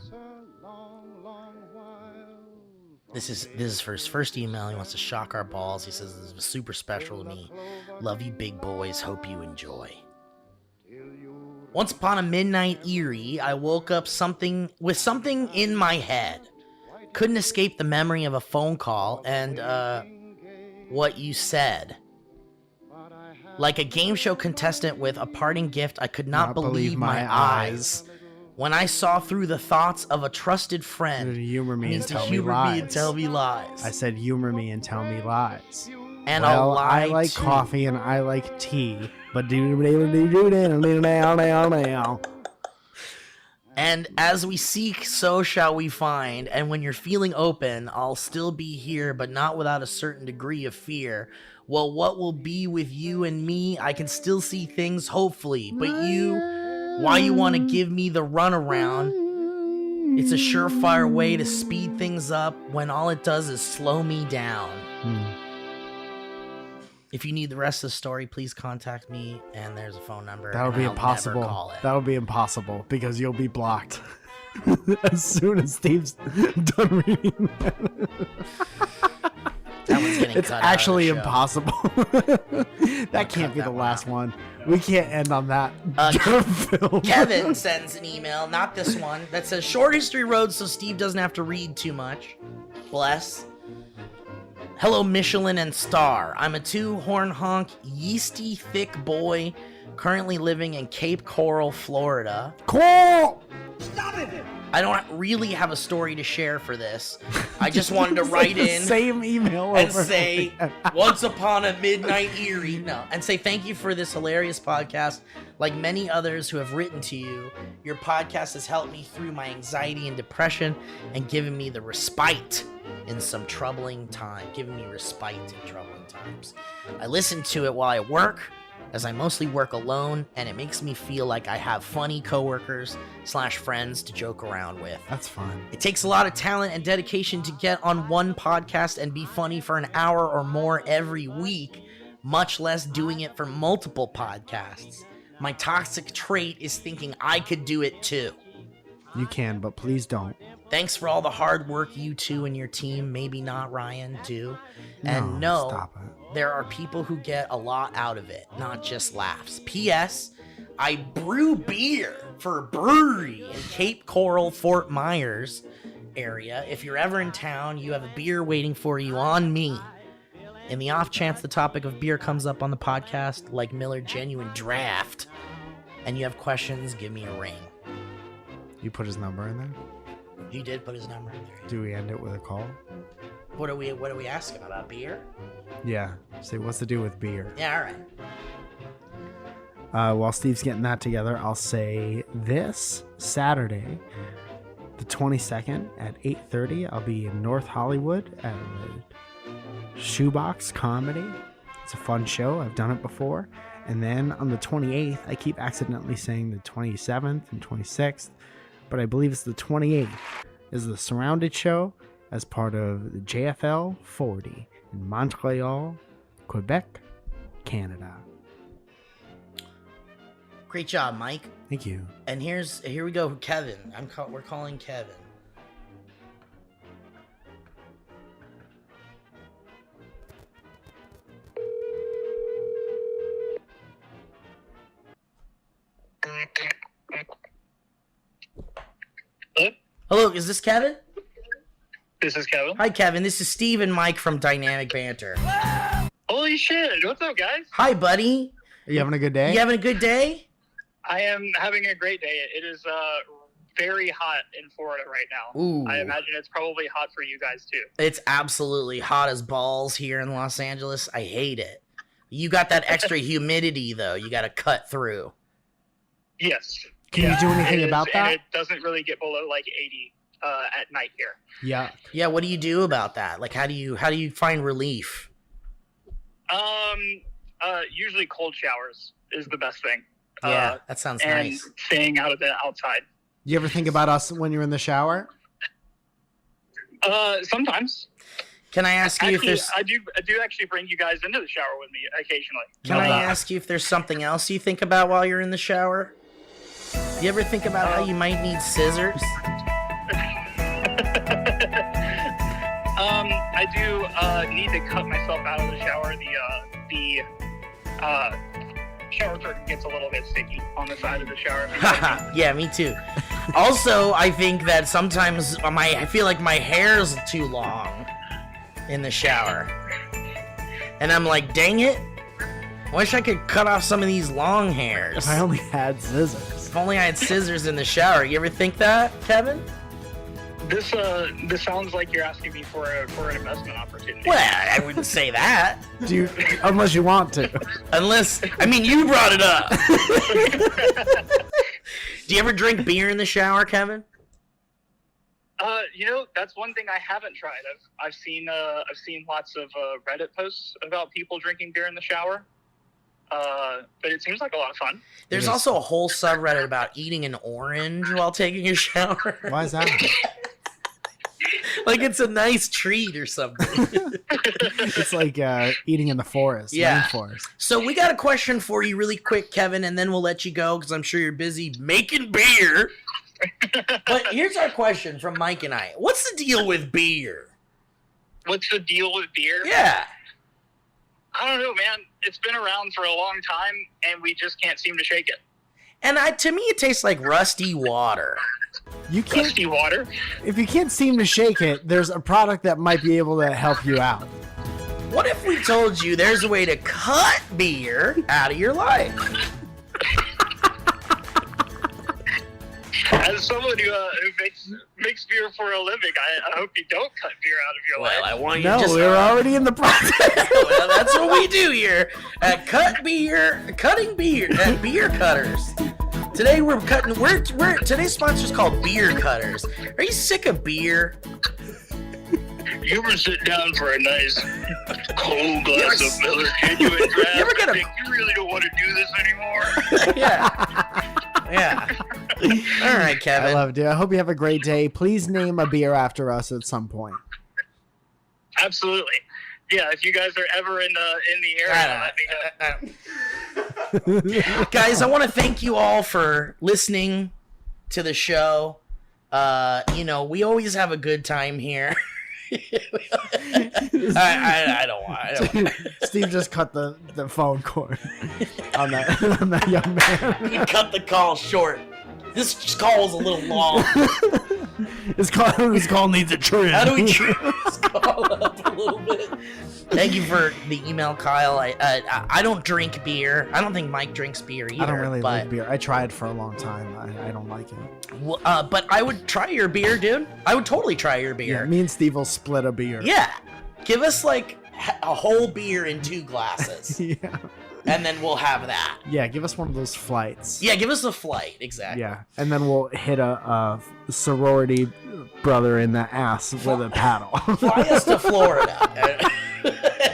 This is for his first email. He wants to shock our balls. He says this was super special to me. Love you, big boys. Hope you enjoy. Once upon a midnight Erie, I woke up with something in my head. Couldn't escape the memory of a phone call and what you said. Like a game show contestant with a parting gift, I could not believe my eyes when I saw through the thoughts of a trusted friend. Humor me and tell me lies. I said humor me and tell me lies. And well, I'll lie I like too. coffee and I like tea, but And as we seek, so shall we find. And when you're feeling open, I'll still be here, but not without a certain degree of fear. Well, what will be with you and me? I can still see things, hopefully. But why you want to give me the runaround? It's a surefire way to speed things up when all it does is slow me down. If you need the rest of the story, please contact me, and there's a phone number. That would be impossible. That would be impossible because you'll be blocked as soon as Steve's done reading that. That one's getting it's cut actually out of the show. Impossible. That can't be the last one. We can't end on that. Film. Kevin sends an email, not this one, that says Short History Road so Steve doesn't have to read too much. Bless. Hello, Michelin and Star. I'm a two-horn honk, yeasty, thick boy currently living in Cape Coral, Florida. Coral! Stop it! I don't really have a story to share for this. I just wanted to write in same email and say, once upon a midnight Erie. No, and say thank you for this hilarious podcast. Like many others who have written to you, your podcast has helped me through my anxiety and depression and given me the respite in some troubling time. Giving me respite in troubling times. I listen to it while I work, as I mostly work alone, and it makes me feel like I have funny coworkers / friends to joke around with. That's fun. It takes a lot of talent and dedication to get on one podcast and be funny for an hour or more every week, much less doing it for multiple podcasts. My toxic trait is thinking I could do it too. You can, but please don't. Thanks for all the hard work you two and your team, maybe not Ryan, do. And no, stop it. There are people who get a lot out of it, not just laughs. P.S. I brew beer for a brewery in Cape Coral, Fort Myers area. If you're ever in town, you have a beer waiting for you on me. In the off chance the topic of beer comes up on the podcast, like Miller Genuine Draft, and you have questions, give me a ring. You put his number in there? He did put his number in there. Do we end it with a call? What are we asking about beer? Yeah. Say, what's to do with beer? Yeah, all right. While Steve's getting that together, I'll say this Saturday, the 22nd at 8:30, I'll be in North Hollywood at Shoebox Comedy. It's a fun show. I've done it before. And then on the 28th, I keep accidentally saying the 27th and 26th, but I believe it's the 28th, is the Surrounded show as part of the JFL 40 in Montreal, Quebec, Canada. Great job, Mike. Thank you. And here we go, Kevin. We're calling Kevin. Hello, is this Kevin? This is Kevin. Hi, Kevin. This is Steve and Mike from Dynamic Banter. Holy shit. What's up, guys? Hi, buddy. Are you having a good day? You having a good day? I am having a great day. It is very hot in Florida right now. Ooh. I imagine it's probably hot for you guys, too. It's absolutely hot as balls here in Los Angeles. I hate it. You got that extra humidity, though. You got to cut through. Yes. Can you do anything about that? And it doesn't really get below like 80 at night here. Yeah. Yeah, what do you do about that? Like, how do you find relief? Usually cold showers is the best thing. Yeah, that sounds and nice. Staying out of the outside. You ever think about us when you're in the shower? Sometimes. Can I ask you if there's... I do actually bring you guys into the shower with me occasionally. Can I ask you if there's something else you think about while you're in the shower? You ever think about how you might need scissors? I do need to cut myself out of the shower. The shower curtain gets a little bit sticky on the side of the shower. Yeah, me too. Also, I think that sometimes I feel like my hair's too long in the shower. And I'm like, dang it. I wish I could cut off some of these long hairs. If I only had scissors. If only I had scissors in the shower. You ever think that, Kevin? This sounds like you're asking me for an investment opportunity. Well, I wouldn't say that. Unless you want to. Unless, I mean, you brought it up. Do you ever drink beer in the shower, Kevin? That's one thing I haven't tried. I've seen lots of Reddit posts about people drinking beer in the shower. But it seems like a lot of fun. There's also a whole subreddit about eating an orange while taking a shower. Why is that? Like it's a nice treat or something. It's like eating in the forest. Yeah. Rainforest. So we got a question for you really quick, Kevin, and then we'll let you go because I'm sure you're busy making beer. But here's our question from Mike and I. What's the deal with beer? What's the deal with beer? Yeah. I don't know, man. It's been around for a long time, and we just can't seem to shake it. And to me, it tastes like rusty water. You can't. Rusty water? If you can't seem to shake it, there's a product that might be able to help you out. What if we told you there's a way to cut beer out of your life? As someone who makes beer for a living, I hope you don't cut beer out of your life. Well, I want you No, just... we're already in the process. Well, that's what we do here at Cutting Beer at Beer Cutters. Today we're cutting. Today's sponsor's called Beer Cutters. Are you sick of beer? You ever sit down for a nice cold glass of Miller Genuine Draft? You ever get a... think you really don't want to do this anymore? Yeah. All right, Kevin. I love it, dude. I hope you have a great day. Please name a beer after us at some point. Absolutely. Yeah, if you guys are ever in the area, let me know. Guys, I want to thank you all for listening to the show. We always have a good time here. I don't want. Steve just cut the phone cord on that young man. You cut the call short. This call was a little long. His call needs a trim. How do we trim this call up a little bit? Thank you for the email, Kyle. I don't drink beer. I don't think Mike drinks beer either. I don't really like beer. I tried for a long time. I don't like it. Well, but I would try your beer, dude. I would totally try your beer. Yeah, me and Steve will split a beer. Yeah. Give us like a whole beer in 2 glasses. Yeah. And then we'll have that. Yeah, give us one of those flights. Yeah, give us a flight, exactly. Yeah, and then we'll hit a sorority brother in the ass with a paddle. Fly us to Florida.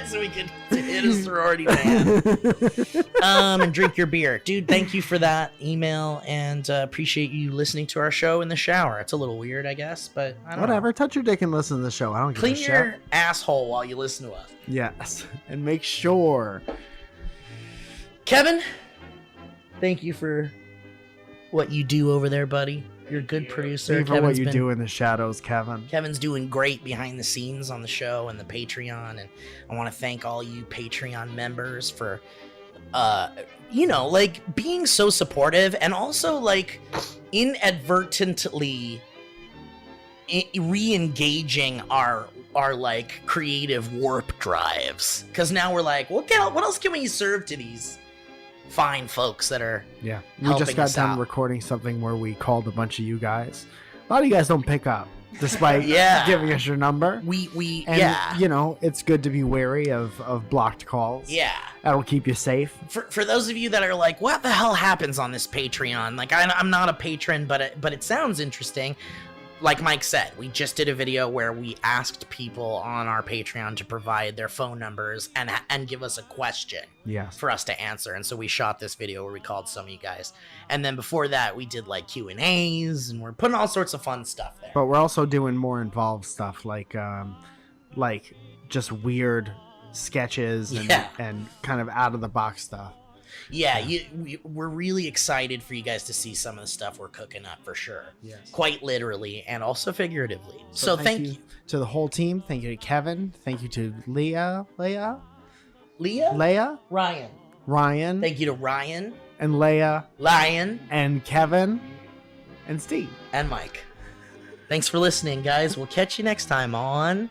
So we can hit a sorority man. And drink your beer. Dude, thank you for that email, and appreciate you listening to our show in the shower. It's a little weird, I guess, but I don't Whatever. know. Touch your dick and listen to the show. I don't give a Clean shit. your asshole while you listen to us. Yes, and make sure. Kevin, thank you for what you do over there, buddy. You're a good producer. Thank you for what you do in the shadows, Kevin. Kevin's doing great behind the scenes on the show and the Patreon, and I want to thank all you Patreon members for, being so supportive and also, inadvertently re-engaging our creative warp drives. Because now we're like, what else can we serve to these fine folks that are we just got done recording something where we called a bunch of you guys. A lot of you guys don't pick up despite giving us your number. It's good to be wary of blocked calls. That'll keep you safe. For those of you that are like, what the hell happens on this Patreon? I'm not a patron, but it sounds interesting. Like Mike said, we just did a video where we asked people on our Patreon to provide their phone numbers and give us a question for us to answer. And so we shot this video where we called some of you guys. And then before that, we did Q&As, and we're putting all sorts of fun stuff there. But we're also doing more involved stuff like just weird sketches and kind of out of the box stuff. Yeah, we're really excited for you guys to see some of the stuff we're cooking up for sure. Yes. Quite literally and also figuratively. So thank you to the whole team. Thank you to Kevin. Thank you to Leah, Ryan. Thank you to Ryan. And Leia. Lion. And Kevin. And Steve. And Mike. Thanks for listening, guys. We'll catch you next time on